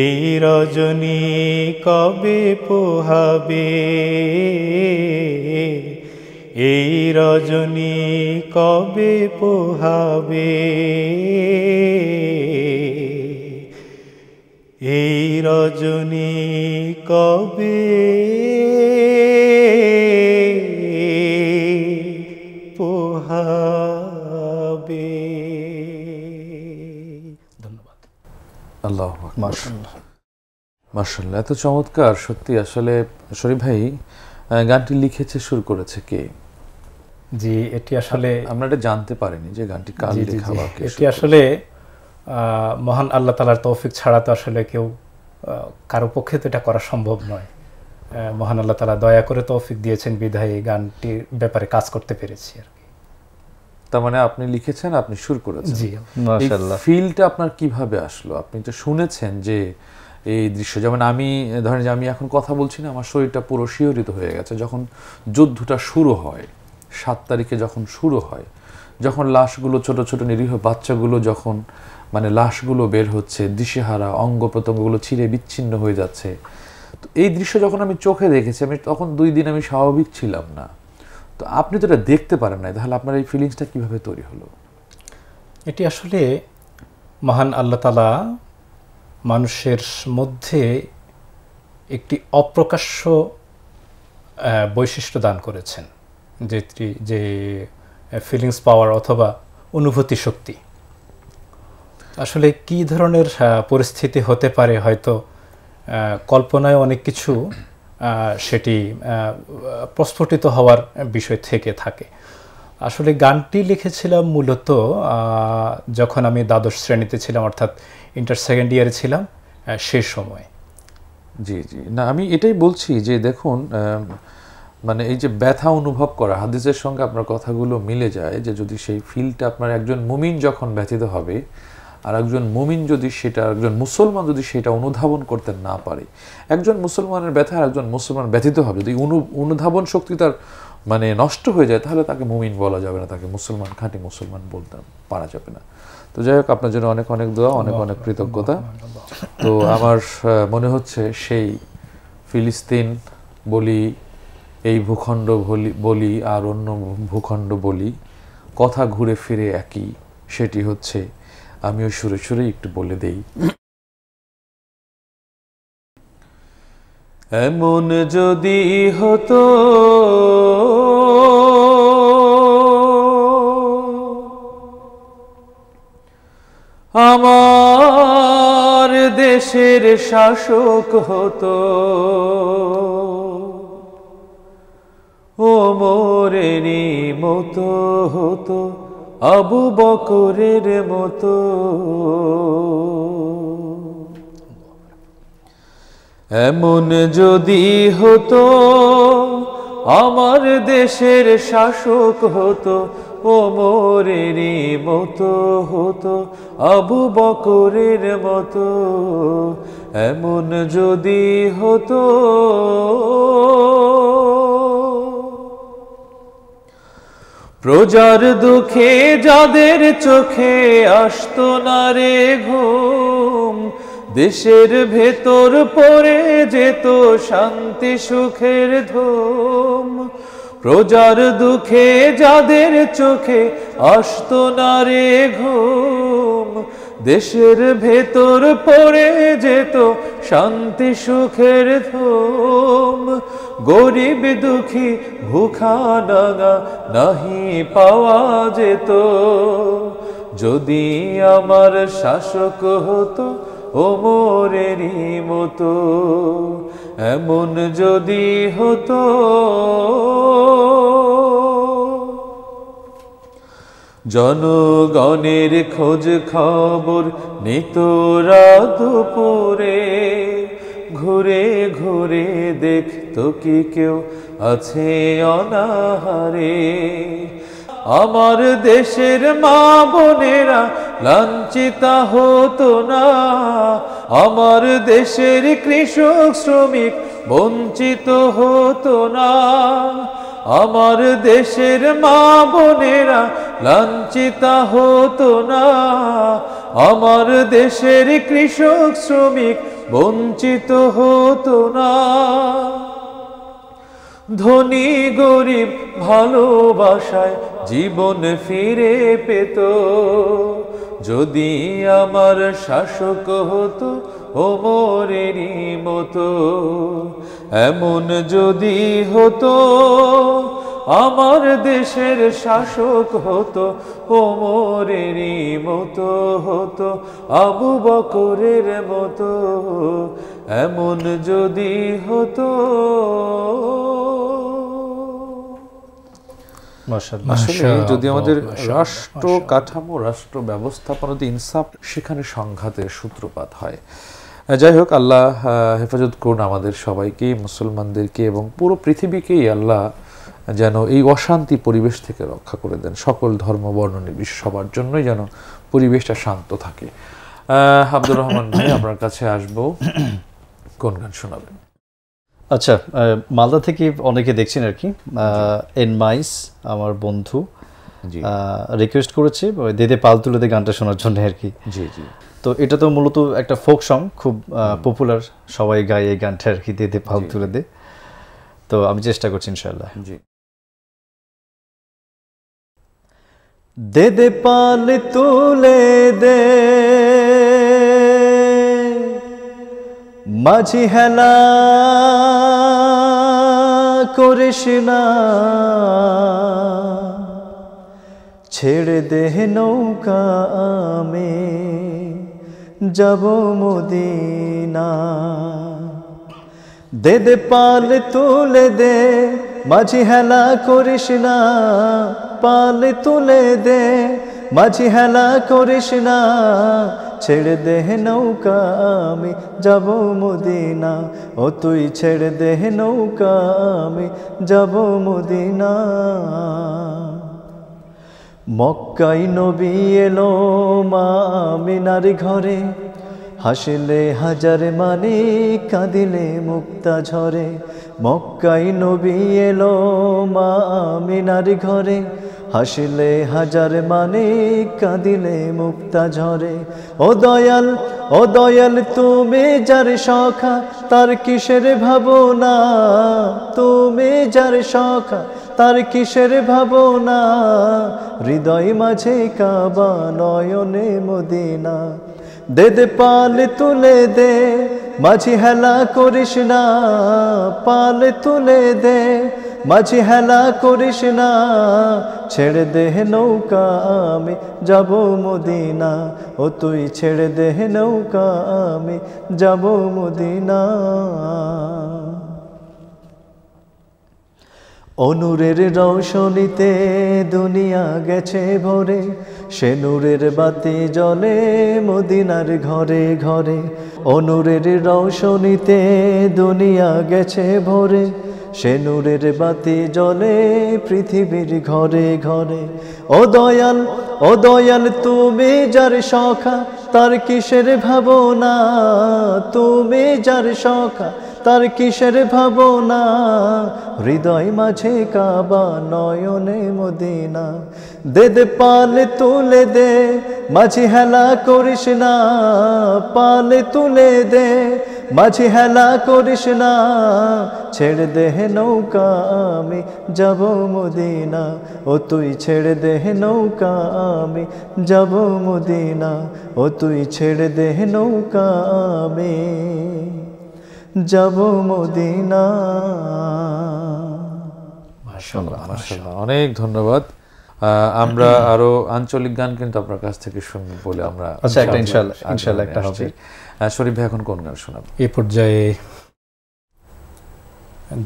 এই রজনী কবে পোহাবে, এই রজনী কবে পোহাবে, এই রজনী কবে পোহাবে। ধন্যবাদ। আল্লাহু আকবার। মাশাআল্লাহ, এত চমৎকার। সত্যি আসলে শরীফ ভাই গানটি লিখেছে, সুর করেছে কে? জি, এটি আসলে আমরা এটা জানতে পারিনি যে গানটি কার লেখা বা কে। এটি আসলে মহান আল্লাহ তাআলার তৌফিক ছাড়া তো আসলে কেউ কারো পক্ষে তো এটা করা সম্ভব নয়। মহান আল্লাহ তাআলা দয়া করে তৌফিক দিয়েছেন বিধায় এই গানটির ব্যাপারে কাজ করতে পেরেছি আর কি। তার মানে আপনি লিখেছেন, আপনি সুর করেছেন। জি, মাশাআল্লাহ। ফিলটা আপনার কিভাবে আসলো? আপনি তো শুনেছেন যে এই দৃশ্য, যেমন আমি ধরেন যে আমি এখন কথা বলছি না, আমার শরীরটা পুরো শিহরিত হয়ে গেছে যখন যুদ্ধটা শুরু হয়। 7 তারিখে যখন শুরু হয়, যখন লাশগুলো, ছোট ছোট নিরীহ বাচ্চাগুলো যখন মানে লাশগুলো বের হচ্ছে, দিশেহারা, অঙ্গ প্রত্যঙ্গগুলো ছিঁড়ে বিচ্ছিন্ন হয়ে যাচ্ছে, তো এই দৃশ্য যখন আমি চোখে দেখেছি, আমি তখন 2 দিন আমি স্বাভাবিক ছিলাম না। তো আপনি তো এটা দেখতে পারেন না, তাহলে আপনার এই ফিলিংসটা কিভাবে তৈরি হলো? এটি আসলে মহান আল্লাহ তাআলা মানুষের মধ্যে একটি অপ্রকাশ্য বৈশিষ্ট্য দান করেছেন, যে ফিলিংস পাওয়ার অথবা অনুভূতি শক্তি। আসলে কি ধরনের পরিস্থিতি হতে পারে, হয়তো কল্পনায় অনেক কিছু সেটি প্রস্ফুটিত হওয়ার বিষয় থেকে থাকে। আসলে গানটি লিখেছিলাম মূলত যখন আমি দ্বাদশ শ্রেণীতে ছিলাম, অর্থাৎ ইন্টার সেকেন্ড ইয়ারে ছিলাম, সেই সময়। জি জি, না আমি এটাই বলছি যে দেখুন মানে এই যে ব্যথা অনুভব করা হাদিসের সঙ্গে আপনার কথাগুলো মিলে যায়, যে যদি সেই ফিলটা আপনার একজন মুমিন যখন ব্যথিত হবে আর একজন মুমিন যদি সেটা, একজন মুসলমান যদি সেটা অনুধাবন করতে না পারে, একজন মুসলমানের ব্যথা আর একজন মুসলমান ব্যথিত হবে, যদি অনুধাবন শক্তি তার মানে নষ্ট হয়ে যায়, তাহলে তাকে মুমিন বলা যাবে না, তাকে মুসলমান, খাঁটি মুসলমান বলতে পারা যাবে না। তো যাই হোক, আপনার জন্য অনেক অনেক দোয়া, অনেক অনেক কৃতজ্ঞতা। তো আমার মনে হচ্ছে সেই ফিলিস্তিন বলি, এই ভূখণ্ড বলি আর অন্য ভূখণ্ড বলি, কথা ঘুরে ফিরে একই, সেটি হচ্ছে, আমিও সুরে সুরে একটু বলে দেই। এমন যদি হতো আমার দেশের শাসক হতো ওমরেরই মতো হতো, আবু বকরের মতো। এমন যদি হতো আমার দেশের শাসক হতো ওমরেরই মতো হতো, আবু বকরের মতো। এমন যদি হতো প্রজার দুঃখে যাদের চোখে আসতো না রে ঘুম, দেশের ভেতর পড়ে যেত শান্তি সুখের ধুম। প্রজার দুঃখে যাদের চোখে আসতো না রে ঘুম, দেশের ভেতর পড়ে যেত শান্তি সুখের ধুম। গরিব দুঃখী ভুখা নাঙা নাহি পাওয়া যেত, যদি আমার শাসক হতো ওমরেরই মতো। এমন যদি হতো জনগণের খোঁজ খবর নিত রাত দুপুরে, ঘুরে ঘুরে দেখতো কি কেউ আছে অনাহারে। আমার দেশের মা বোনেরা লাঞ্ছিতা হতো না, আমার দেশের কৃষক শ্রমিক বঞ্চিত হতো না। আমার দেশের মা বোনেরা লাঞ্ছিতা হতো না, আমার দেশের কৃষক শ্রমিক বঞ্চিত হতো না। ধনী গরিব ভালোবাসায় জীবন ফিরে পেত, যদি আমার শাসক হতো ওমরেরই মতো। এমন যদি হতো আমার দেশের শাসক হতো ওমরেরই মতো হতো, আবু বকরের মতো। এমন যদি হতো। আসলে যদি আমাদের রাষ্ট্র কাঠামো, রাষ্ট্র ব্যবস্থাপনা, ইনসাফ, সেখানে সংঘাতের সূত্রপাত হয়। যাই হোক, আল্লাহ হেফাজত করুন আমাদের সবাইকে, মুসলমানদেরকে এবং পুরো পৃথিবীকেই আল্লাহ যেন এই অশান্তি পরিবেশ থেকে রক্ষা করে দেন। সকল ধর্ম বর্ণ নির্বিশেষে সবার জন্যই যেন পরিবেশটা শান্ত থাকে। আব্দুর রহমান ভাই, আপনার কাছে আসবো, কোন গান শোনাবেন? আচ্ছা, মালদা থেকে অনেকে দেখছেন আর কি, এন মাইস আমার বন্ধু রিকোয়েস্ট করেছে দেদে পাল তুলে দে গানটা শোনার জন্য আর কি। জি জি। তো এটা তো মূলত একটা ফোক সং, খুব পপুলার, সবাই গায় এই গানটা আর কি, দেদে পাল তুলে দে। তো আমি চেষ্টা করছি ইনশাআল্লাহ। জি। দেদে পাল তুলে দে মাঝি হেলা করিস না, ছেড়ে দে নৌকা আমি যাব মদিনা। দে দে পাল তুলে দে মাঝি হেলা করিস না, পাল তুলে দে মাঝি হেলা করিস না, ছেড়ে দে নৌকা আমি যাব মদিনা, ও তুই ছেড়ে দে নৌকা আমি যাব মদিনা। মক্কায় নবী এলো মা আমিনার ঘরে, হাসিলে হাজার মানে কাঁদিলে মুক্তা ঝরে। মক্কায় নবী এলো মা আমিনার ঘরে, হাসিলে হাজার মানে কাঁদিলে মুক্তা ঝরে। ও দয়াল তুমি যার সখা তার কিসের ভাবনা, তুমি যার সখা তার কিসের ভাবনা, হৃদয় মাঝে কাবা নয়নে মদিনা। দে দে পাল তুলে দে মাঝি হেলা করিস না, পাল তুলে দে মাঝি হেলা করিস না, ছেড়ে দে নৌকা আমি যাব মদিনা, ও তুই ছেড়ে দে নৌকা আমি যাব মদিনা। অনুরের রৌশনীতে দুনিয়া গেছে ভরে, সে নূরের বাতি জ্বলে মদিনার ঘরে ঘরে। অনুরের রৌশনীতে দুনিয়া গেছে ভরে, সে নূরের বাতি জ্বলে পৃথিবীর ঘরে ঘরে। ও দয়াল তুমি যার সখা তার কিসের ভাবনা, তুমি যার সখা তার কিসের ভাবনা, হৃদয় মাঝে কাবা নয়নে মদিনা। দে দে পাল তুলে দে মাঝি হেলা করিস না, পাল তুলে দে মাঝি হেলা করিস না, ছেড়ে দে নৌকা আমি যাব মদিনা, ও তুই ছেড়ে দে নৌকা আমি যাব মদিনা, ও তুই ছেড়ে দে নৌকা আমি যাব মদিনা। মাশাআল্লাহ, মাশাআল্লাহ, অনেক ধন্যবাদ। আমরা আরো আঞ্চলিক গান কিন্তু আপনার কাছ থেকে শুনবো বলে আমরা আচ্ছা একটা ইনশাআল্লাহ একটা হবে। শরীফ ভাই এখন কোন গান শোনাবেন? এই পর্যায়ে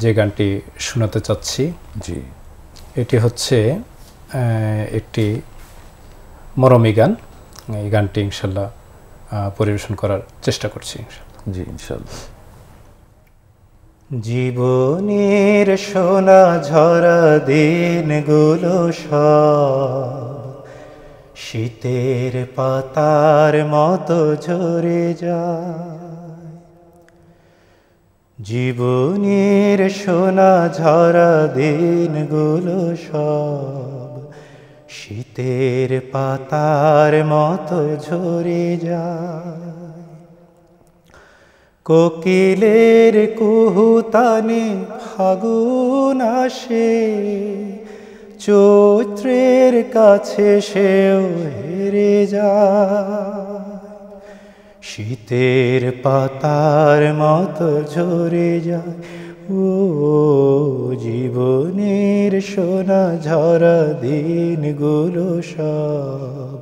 যে গানটি শোনাতে চাচ্ছি জি, এটি হচ্ছে একটি মরমী গান। এই গানটি ইনশাল্লাহ পরিবেশন করার চেষ্টা করছি। জি ইনশাআল্লাহ। জীবনের সোনা ঝরা দিনগুলো সব শীতের পাতার মতো ঝরে যায়। জীবনের সোনা ঝরা দিনগুলো সব শীতের পাতার মতো ঝরে যায়। কোকিলের কুহুতানে ফাগুন আসে, চৈত্রের কাছে সেও হেরে যায়। শীতের পাতার মতো ঝরে যায়। ও জীবনের সোনা ঝরা দিনগুলো সব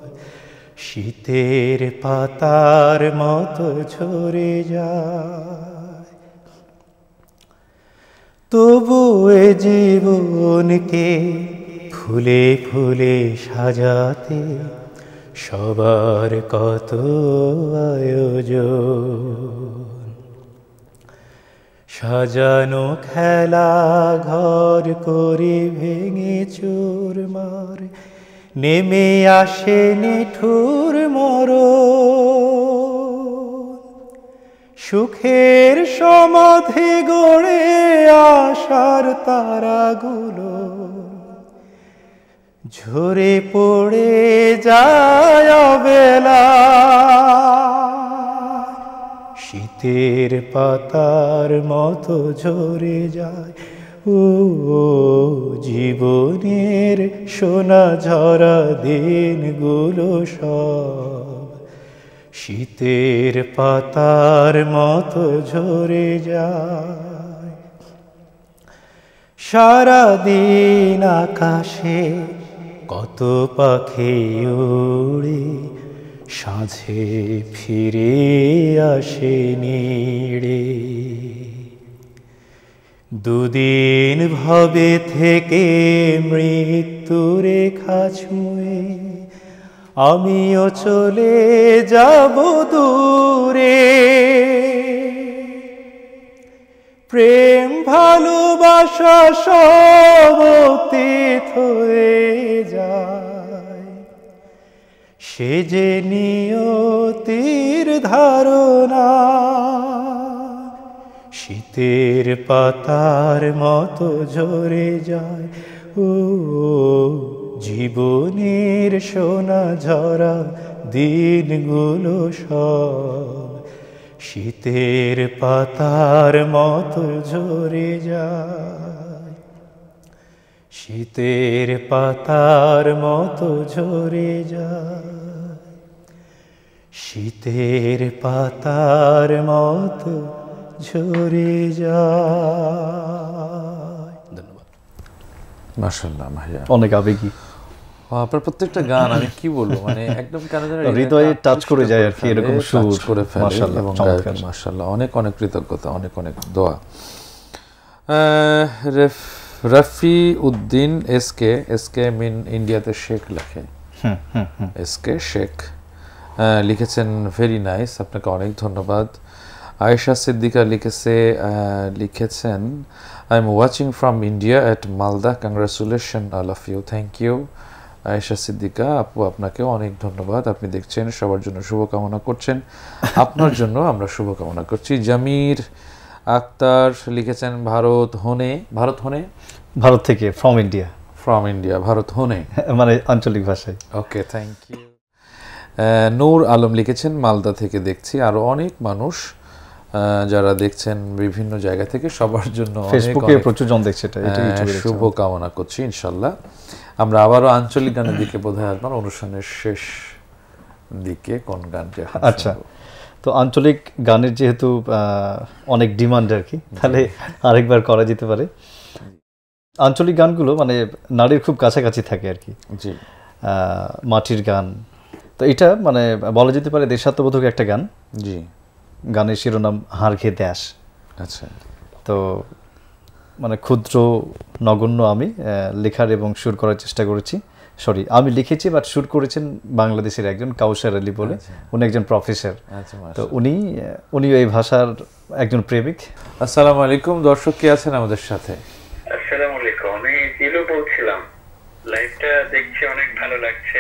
শীতের পাতার মতো ঝরে যায়। তবু এ জীবনকে ফুলে ফুলে সাজাতে সবার কত আয়োজন। সাজানো খেলা ঘর করে ভেঙে চুরমার নেমে আসে নিঠুর মরণ। সুখের সমাধি গড়ে আশার তারাগুলো ঝরে পড়ে যায় অবেলা। শীতের পাতার মতো ঝরে যায়। ও জীবনের সোনা ঝরা দিনগুলো সব শীতের পাতার মতো ঝরে যায়। সারাদিন আকাশে কত পাখি উড়ে, সাঁঝে ফিরে আসে নিড়ে। দুদিন ভবে থেকে মৃত্যু রেখা ছুঁয়ে আমিও চলে যাব দূরে। প্রেম ভালোবাসা সব অতীত হয়ে যায়, সে যে নিয়তির ধারণা। শীতের পাতার মতো ঝরে যায় ও জীবনের সোনা ঝরা দিনগুলো সব। শীতের পাতার মতো ঝরে যায়, শীতের পাতার মতো ঝরে যায়, শীতের পাতার মতো ঝরে যায়। ধন্যবাদ। মাশাআল্লাহ ভাইয়া, অনেক আবেগী। আপনার প্রত্যেকটা গান আমি কি বলবো, মানে একদম কেন জানি হৃদয়ে টাচ করে যায় আর কি, এরকম সুর করে ফেলে। মাশাআল্লাহ, এবং চমৎকার। মাশাআল্লাহ, অনেক অনেক কৃতজ্ঞতা, অনেক অনেক দোয়া। রফি উদ্দিন এসকে মিন ইন্ডিয়াতে শেখ লেখে, এসকে শেখ লিখেছেন ভেরি নাইস, আপনাকে অনেক ধন্যবাদ। আয়েশা সিদ্দিকা লিখেছেন I am watching from India at Malda, congratulation all of you. Thank you Ayesha Siddiqa আপু, আপনাকেও অনেক ধন্যবাদ। আপনি দেখছেন, সবার জন্য শুভকামনা করছেন, আপনার জন্য আমরা শুভকামনা করছি। জামির আক্তার লিখেছেন ভারত হোনে ভারত থেকে, ফ্রম ইন্ডিয়া, ভারত হোনে মানে আঞ্চলিক ভাষায়। ওকে, থ্যাংক ইউ। নূর আলম লিখেছেন মালদা থেকে দেখছি। আরো অনেক মানুষ যারা দেখছেন বিভিন্ন জায়গা থেকে, সবার জন্য ফেসবুকে প্রচুর জন দেখছে, এটা শুভ কামনা করছি। ইনশাল্লাহ আমরা আবারও আঞ্চলিক গানের দিকে বোধহয় আসবার অনুষ্ঠানের শেষ দিকে। কোন গানটি? আচ্ছা, তো আঞ্চলিক গানের যেহেতু অনেক ডিমান্ড আর কি, তাহলে আরেকবার করা যেতে পারে। আঞ্চলিক গানগুলো মানে নারীর খুব কাছাকাছি থাকে আর কি। জি, মাটির গান, তো এটা মানে বলা যেতে পারে দেশাত্মবোধক একটা গান। জি, গানের শিরোনাম হার ঘে দেশ। আচ্ছা, তো মানে ক্ষুদ্র নগণ্য আমি লেখার এবং সুর করার চেষ্টা করেছি। আমি লিখেছি, বাট সুর করেছেন বাংলাদেশের একজন কাউসার আলী বলে, উনি একজন প্রফেসর। তো উনি এই ভাষার একজন প্রেমিক। আসসালামু আলাইকুম, দর্শক কে আছেন আমাদের সাথে? আসসালামু আলাইকুম, আমি জিলু বলছিলাম। লাইভটা দেখছি, অনেক ভালো লাগছে।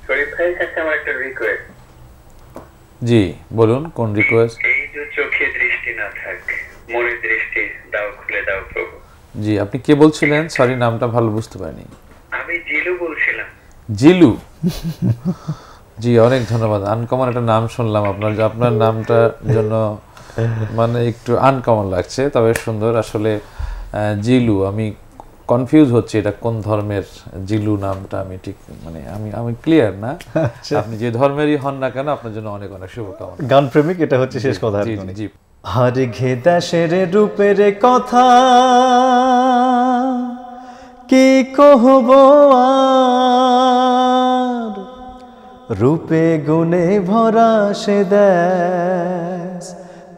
শরীফ ভাইয়ের কাছে আমার একটা রিকোয়েস্ট। জি বলুন, কোন রিকোয়েস্ট? এই যে চোখে দৃষ্টি না থাক, মনে দৃষ্টি দাও, খুলে দাও প্রভু। জি, আপনি কে বলছিলেন? সরি, নামটা ভালো বুঝতে পারিনি। আমি জিলু বলছিলাম। জিলু, জি অনেক ধন্যবাদ। আনকমন একটা নাম শুনলাম আপনার নামটার জন্য, মানে একটু আনকমন লাগছে, তবে সুন্দর। আসলে জিলু, আমি কনফিউজ হচ্ছে এটা কোন ধর্মের জিলু নামটা, আমি ঠিক মানে আমি ক্লিয়ার না। আপনি যে ধর্মেরই হন না কেন, আপনার জন্য অনেক অনেক শুভকামনা। গান প্রেমিক, এটা হচ্ছে শেষ কথা। জি, হার ঘে দেশের রূপের কথা কি কহব আর, রূপে গুণে ভরা সে দেশ,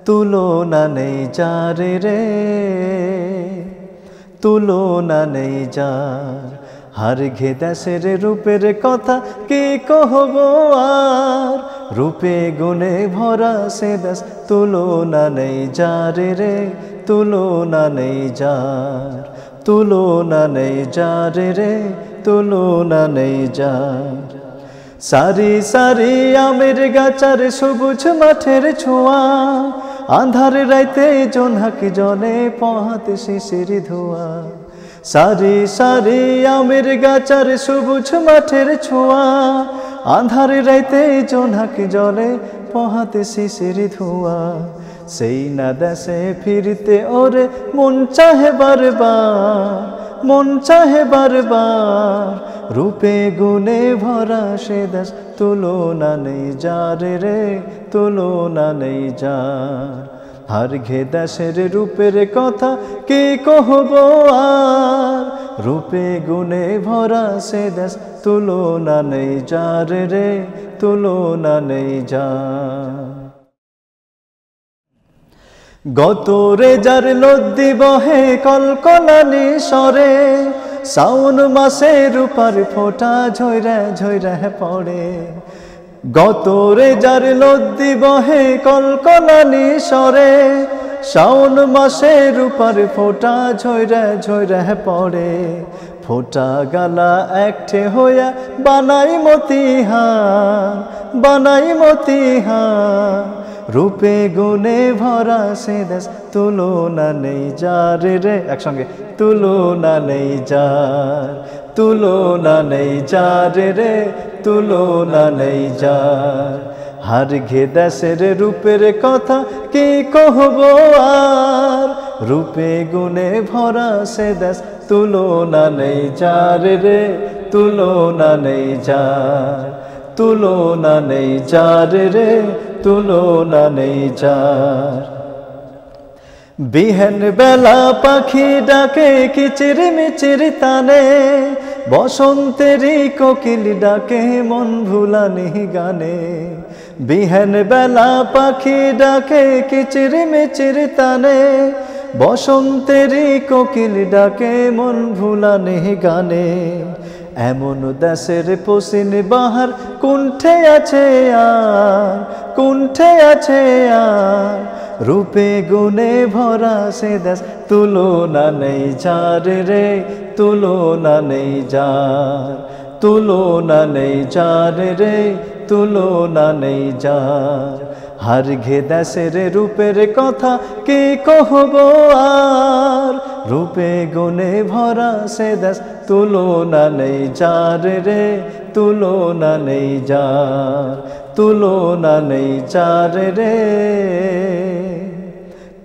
তুলনা নেই যার রে, তুলনা নেই যার। হার ঘে দেশের রূপের কথা কি কহব আর, রূপে গুণে ভরা সে দেশ, তুলনা নেই যার রে, তুলনা নেই যার, তুলনা নেই যার রে, তুলনা নেই যার। সারি সারি আমের গাছার সবুজ মাঠের ছোঁয়া, আন্ধার রাইতে জোনহাক জলে পহাতে শিশির ধোয়া। সারি সারি আমের গাছার সবুজ মাঠের ছোঁয়া, আন্ধার রাইতে জোনহাক জলে পহাতে শিশির ধোয়া। সেই না দেশে ফিরতে ওরে মন চাহে বারবার, মন চাহে বারবার, রূপে গুণে ভরা সে দেশ, তুলনা নেই যার রে, তুলনা নেই যার। হার ঘে দেশের রূপের কথা কি কহব আর, রূপে গুণে ভরা সে দেশ, তুলনা নেই যার রে, তুলনা নেই যার। গত রে যার নদী বহে কলকলানি স্বরে, শ্রাবণ মাসে রূপার ফোঁটা ঝইরা ঝইরা পড়ে, গতরে যার নদী বহে কলকলানি সরে, শ্রাবণ মাসে রূপার ফোঁটা ঝইরা ঝইরা পড়ে, ফোঁটা গালা একঠে হইয়া বানাই মতিহার, বানাই মতিহার, রূপে গুণে ভরা সে দেশ তুলনা নেই যার রে, একসঙ্গে তুলনা নেই যার, তুলনা নেই যার রে, তুলনা নেই যার, হার ঘে দেশের রূপের কথা কি কহব আর, রূপে গুণে ভরা সে দেশ তুলনা নেই যার রে, তুলনা নেই যার, তুলনা নেই যার রে, তুলনা নেই যার। বিহেন বেলা পাখি ডাকে কিচির মিচির তানে, বসন্তেরই কোকিল ডাকে মন ভুলানি গানে, বিহেন বেলা পাখি ডাকে কিচির মিচির তানে, বসন্তেরই কোকিল ডাকে মন ভুলানি গানে, এমন দেশের পশ্চিম বাহার কুণ্ঠে আছে আর, কুণ্ঠে আছে আর, রূপে গুণে ভরা সে দেশ তুলনা নেই যার রে, তুলনা নেই যার, তুলনা নেই যার রে, তুলনা নেই যার, হার ঘে দেশের রূপের কথা কি কহব আর, রূপে গুণে ভরা সে দেশ তুলনা নেই যার রে, তুলনা নেই যার, তুলনা নেই যার রে,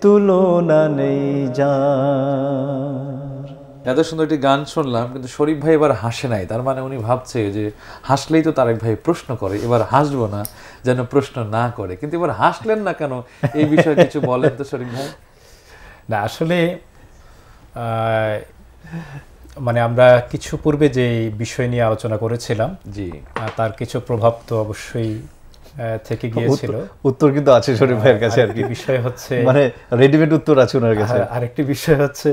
তুলনা নেই যার। এত সুন্দর একটি গান শুনলাম, কিন্তু শরীফ ভাই এবার হাসে নাই। তার মানে উনি ভাবছে যে হাসলেই তো তারেক ভাই প্রশ্ন করে, এবার হাসবো না যেন প্রশ্ন না করে। কিন্তু এবার হাসলেন না কেন, এই বিষয়ে কিছু বলেন তো শরীফ ভাই। না আসলে মানে আমরা কিছু পূর্বে যে বিষয় নিয়ে আলোচনা করেছিলাম, জি, তার কিছু প্রভাব তো অবশ্যই থেকে গিয়েছিল। উত্তর কিন্তু আছে শরীফ ভাইয়ের কাছে, আর কি বিষয় হচ্ছে মানে রেডিমেড উত্তর আছে ওনার কাছে। আরেকটি বিষয় হচ্ছে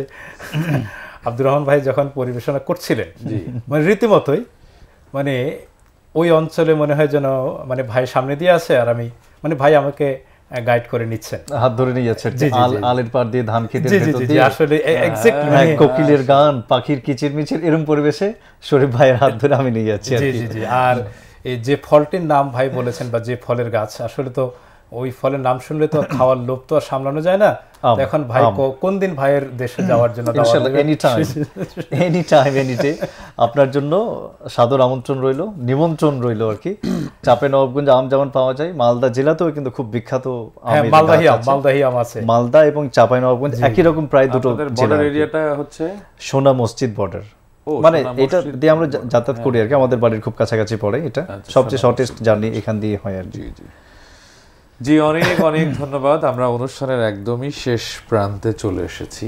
আব্দুর রহমান ভাই যখন পরিবেশনা করছিলেন, মানে রীতিমতোই মানে ওই অঞ্চলে মনে হয় যেন মানে ভাই সামনে দিয়ে আছে আর আমি মানে ভাই আমাকে গাইড করে নিচ্ছেন, হাত ধরে নিয়ে যাচ্ছে আলের পাড় দিয়ে ধান খেতে, আসলে এক্স্যাক্টলি কোকিলের গান, পাখির কিচির মিচির, এরকম পরিবেশে শরীফ ভাইয়ের হাত ধরে আমি নিয়ে যাচ্ছি। আর এই যে ফলটির নাম ভাই বলেছেন বা যে ফলের গাছ, আসলে তো ওই ফলের নাম শুনলে তো খাওয়ার লোভ তো আর সামলানো যায় না। এখন ভাই কোন দিন ভাইয়ের দেশে যাওয়ার জন্য এনি টাইম আপনার জন্য সাদর আমন্ত্রণ রইল, নিমন্ত্রণ রইল আর কি। চাঁপাইনবাবগঞ্জ আম যেমন পাওয়া যায়, মালদা জেলাতেও কিন্তু খুব বিখ্যাত মালদাহি আম আছে। মালদা এবং চাঁপাইনবাবগঞ্জ একই রকম, প্রায় দুটো বর্ডার এরিয়াটা হচ্ছে সোনা মসজিদ বর্ডার, মানে এটা দিয়ে আমরা যাতায়াত করি আর কি, আমাদের বাড়ির খুব কাছাকাছি পড়ে। এটা সবচেয়ে শর্টেস্ট জার্নি এখান দিয়ে হয় আর কি। জি, অনেক অনেক ধন্যবাদ। আমরা অনুষ্ঠানের একদমই শেষ প্রান্তে চলে এসেছি।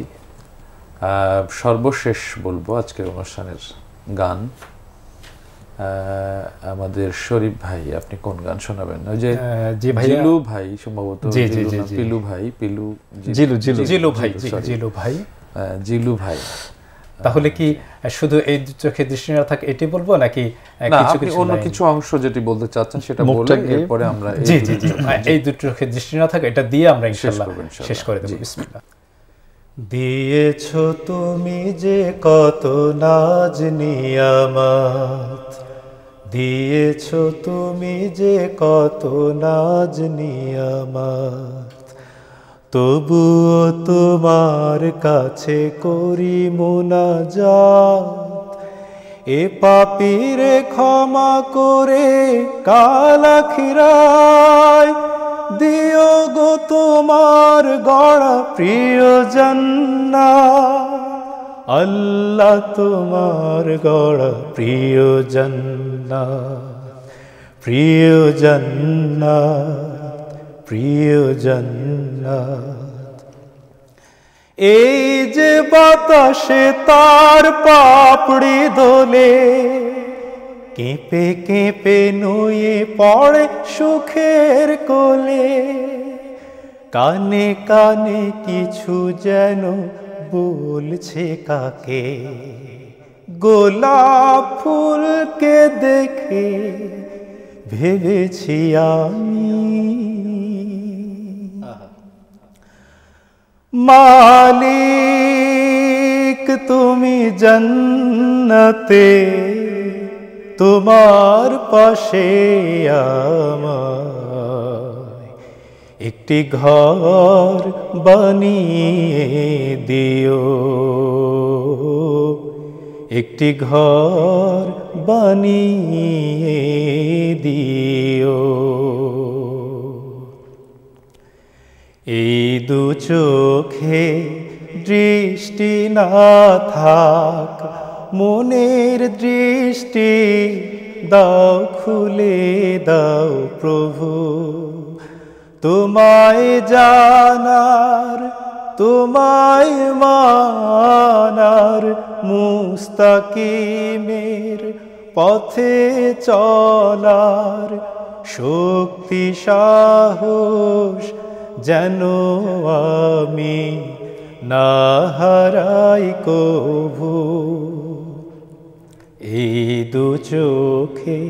সর্বশেষ বলবো আজকের অনুষ্ঠানের গান। আমাদের শরীফ ভাই, আপনি কোন গান শোনাবেন? ওই যে জিলু ভাই, সম্ভবত পিলু ভাই, জিলু ভাই। তাহলে কি শুধু এই চোখে দৃষ্টি না থাকে এটি বলবো, নাকি অন্য কিছু অংশ যেটি বলতে চাচ্ছেন সেটা বলে এরপরে আমরা এই দুটো চোখে দৃষ্টি না থাকে এটা দিয়ে আমরা ইনশাআল্লাহ শেষ করে দেব। বিসমিল্লাহ। দিয়েছো তুমি যে কত নাজ নিয়ামত, দিয়েছো তুমি যে কত নাজ নিয়ামত, তবুও তোমার কাছে করি মুনাজাত, এ পাপীরে ক্ষমা করে কাল আখিরায় দিও গো তোমার গড়া প্রিয় জান্নাত, আল্লাহ তোমার গড়া প্রিয় জান্নাত, প্রিয় জান্নাত, প্রিয় জান্নাত। এই যে বাতাসে তার পাপড়ি দোলে, কেঁপে কেঁপে নুয়ে পড়ে সুখের কোলে, কানে কানে কিছু যেন বলছে কাকে, গোলাপ ফুলকে দেখে ভেবেছি আমি মালিক তুমি জান্নাতে তোমার পাশে আমায় একটি ঘর বানিয়ে দিও, একটি ঘর বানিয়ে দিও। এই দু চোখে দৃষ্টি না থাক, মনের দৃষ্টি দাও খুলে দাও প্রভু। তোমায় জানার তোমায় মানার মুস্তাকিমের পথে চলার শক্তি সাহস যেন আমি না হারাই কভু। এই দু চোখে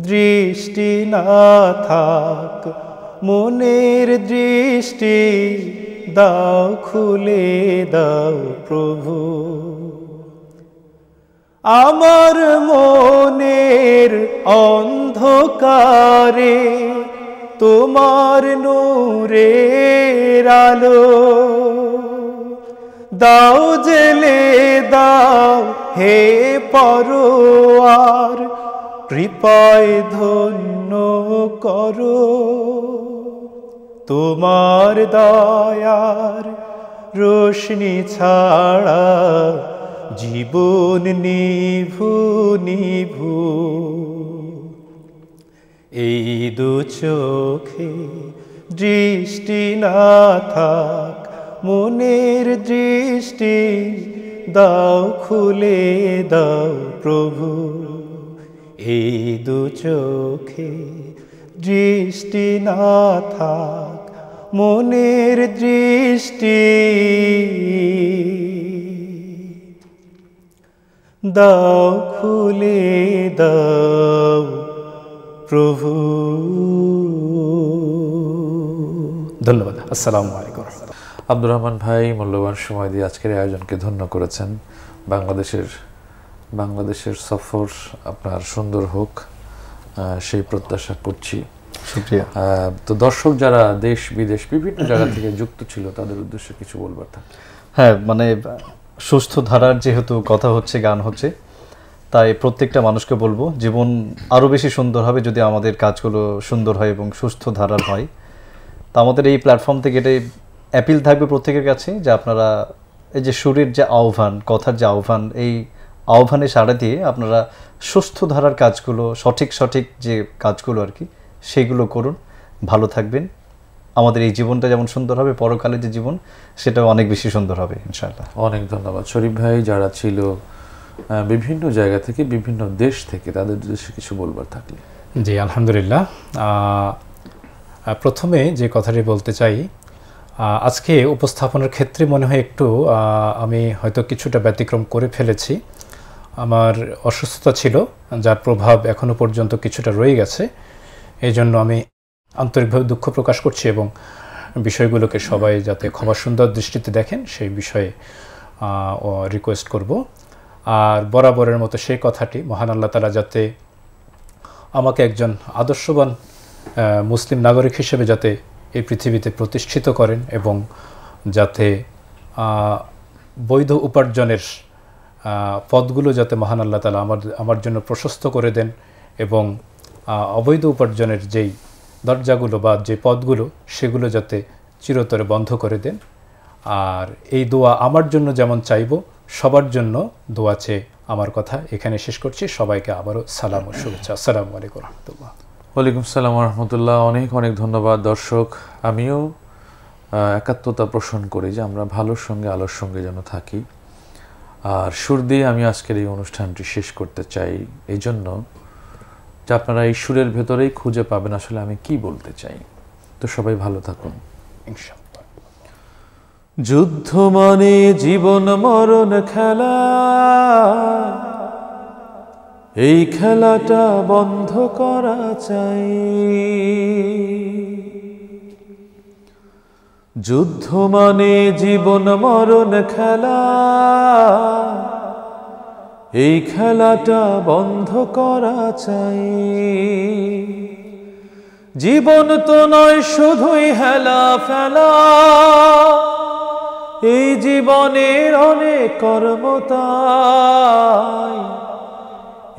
দৃষ্টি না থাক, মনের দৃষ্টি দাও খুলে দাও প্রভু। আমার মনের অন্ধকারে তোমার নূরের আলো দাও জেলে দাও হে পরোয়ার, কৃপায় ধন্য করো তোমার দয়ার রোশনি ছাড়া জীবন নিভু নিভু। এই দু চোখে দৃষ্টি না থাক, মনের দৃষ্টি দাও খুলে দাও প্রভু। এই দু চোখে দৃষ্টি না থাক, মনের দৃষ্টি দাও খুলে দাও প্রভু। ধন্যবাদ। আসসালামু আলাইকুম। আব্দুর রহমান ভাই মূল্যবান সময় দিয়ে আজকের আয়োজনকে ধন্য করেছেন। বাংলাদেশের সফর আপনার সুন্দর হোক সেই প্রত্যাশা করছি। শুকরিয়া। তো দর্শক যারা দেশ বিদেশ বিভিন্ন জায়গা থেকে যুক্ত ছিল তাদের উদ্দেশ্যে কিছু বলবার থাকে? হ্যাঁ, মানে সুস্থ ধারার যেহেতু কথা হচ্ছে, গান হচ্ছে, তাই প্রত্যেকটা মানুষকে বলবো জীবন আরও বেশি সুন্দর হবে যদি আমাদের কাজগুলো সুন্দর হয় এবং সুস্থ ধারার হয়। তা আমাদের এই প্ল্যাটফর্ম থেকে এটাই অ্যাপিল থাকবে প্রত্যেকের কাছে যে আপনারা এই যে সুরের যে আহ্বান, কথার যে আহ্বান, এই আহ্বানে সাড়া দিয়ে আপনারা সুস্থ ধারার কাজগুলো, সঠিক যে কাজগুলো আর কি, সেগুলো করুন, ভালো থাকবেন। আমাদের এই জীবনটা যেমন সুন্দর হবে, পরকালে যে জীবন সেটাও অনেক বেশি সুন্দর হবে ইনশাআল্লাহ। অনেক ধন্যবাদ শরীফ ভাই। যারা ছিল বিভিন্ন জায়গা থেকে, বিভিন্ন দেশ থেকে, তাদের উদ্দেশ্যে কিছু বলবার থাকলে? জি আলহামদুলিল্লাহ। প্রথমে যে কথাটি বলতে চাই, আজকে উপস্থাপনের ক্ষেত্রে মনে হয় একটু আমি হয়তো কিছুটা ব্যতিক্রম করে ফেলেছি। আমার অসুস্থতা ছিল, যার প্রভাব এখনো পর্যন্ত কিছুটা রয়ে গেছে। এই জন্য আমি আন্তরিকভাবে দুঃখ প্রকাশ করছি এবং বিষয়গুলোকে সবাই যাতে ক্ষমা সুন্দর দৃষ্টিতে দেখেন সেই বিষয়ে রিকোয়েস্ট করব। আর বরাবরের মতো সেই কথাটি, মহান আল্লাহ তাআলা যাতে আমাকে একজন আদর্শবান মুসলিম নাগরিক হিসেবে যাতে এই পৃথিবীতে প্রতিষ্ঠিত করেন এবং যাতে বৈধ উপার্জনের পথগুলো যাতে মহান আল্লাহ তাআলা আমার জন্য প্রশস্ত করে দেন এবং অবৈধ উপার্জনের যেই দরজাগুলো বা যে পথগুলো সেগুলো যাতে চিরতরে বন্ধ করে দেন। আর এই দোয়া আমার জন্য যেমন চাইব, সবার জন্য দোয়া চেয়ে আমার কথা এখানে শেষ করছি। সবাইকে আবারও সালাম ও শুভেচ্ছা। আসসালামু আলাইকুম রহমতুল্লাহ। ওয়ালাইকুম সালাম রহমতুল্লাহ। অনেক ধন্যবাদ দর্শক। আমিও একাত্মতা পোষণ করি যে আমরা ভালোর সঙ্গে আলোর সঙ্গে যেন থাকি। আর সুর দিয়ে আমি আজকের এই অনুষ্ঠানটি শেষ করতে চাই, এই জন্য যে আপনারা এই সুরের ভেতরেই খুঁজে পাবেন আসলে আমি কি বলতে চাই। তো সবাই ভালো থাকুন ইনশাআল্লাহ। যুদ্ধ মানে জীবন মরণ খেলা, এই খেলাটা বন্ধ করা চাই। যুদ্ধ মানে জীবন মরণ খেলা, এই খেলাটা বন্ধ করা চাই। জীবন তো নয় শুধুই হেলা ফেলা, এই জীবনের অনেক কর্ম তাই,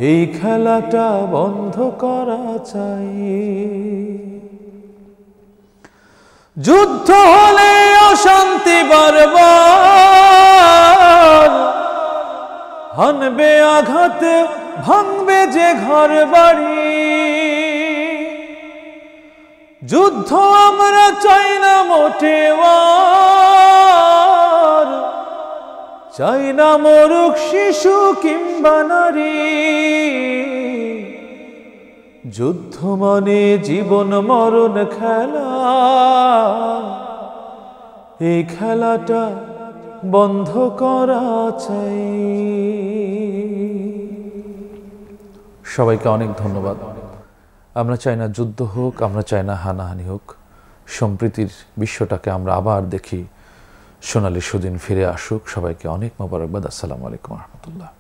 এই খেলাটা বন্ধ করা চাই। যুদ্ধ হলে অশান্তি বারবার, হানবে আঘাতে ভাঙবে যে ঘর বাড়ি। যুদ্ধ আমরা চাই না মোটেও, চাই না মরুক শিশু কিংবা নারী। যুদ্ধ মানে জীবন মরণ খেলা, এই খেলাটা বন্ধ করা চাই। সবাইকে অনেক ধন্যবাদ। আমরা চাই না যুদ্ধ হোক, আমরা চাই না হানাহানি হোক, সম্প্রীতির বিশ্বটাকে আমরা আবার দেখি, সোনালী সুদিন ফিরে আসুক। সবাইকে অনেক মোবারকবাদ। আসসালামু আলাইকুম রহমতুল্লাহ।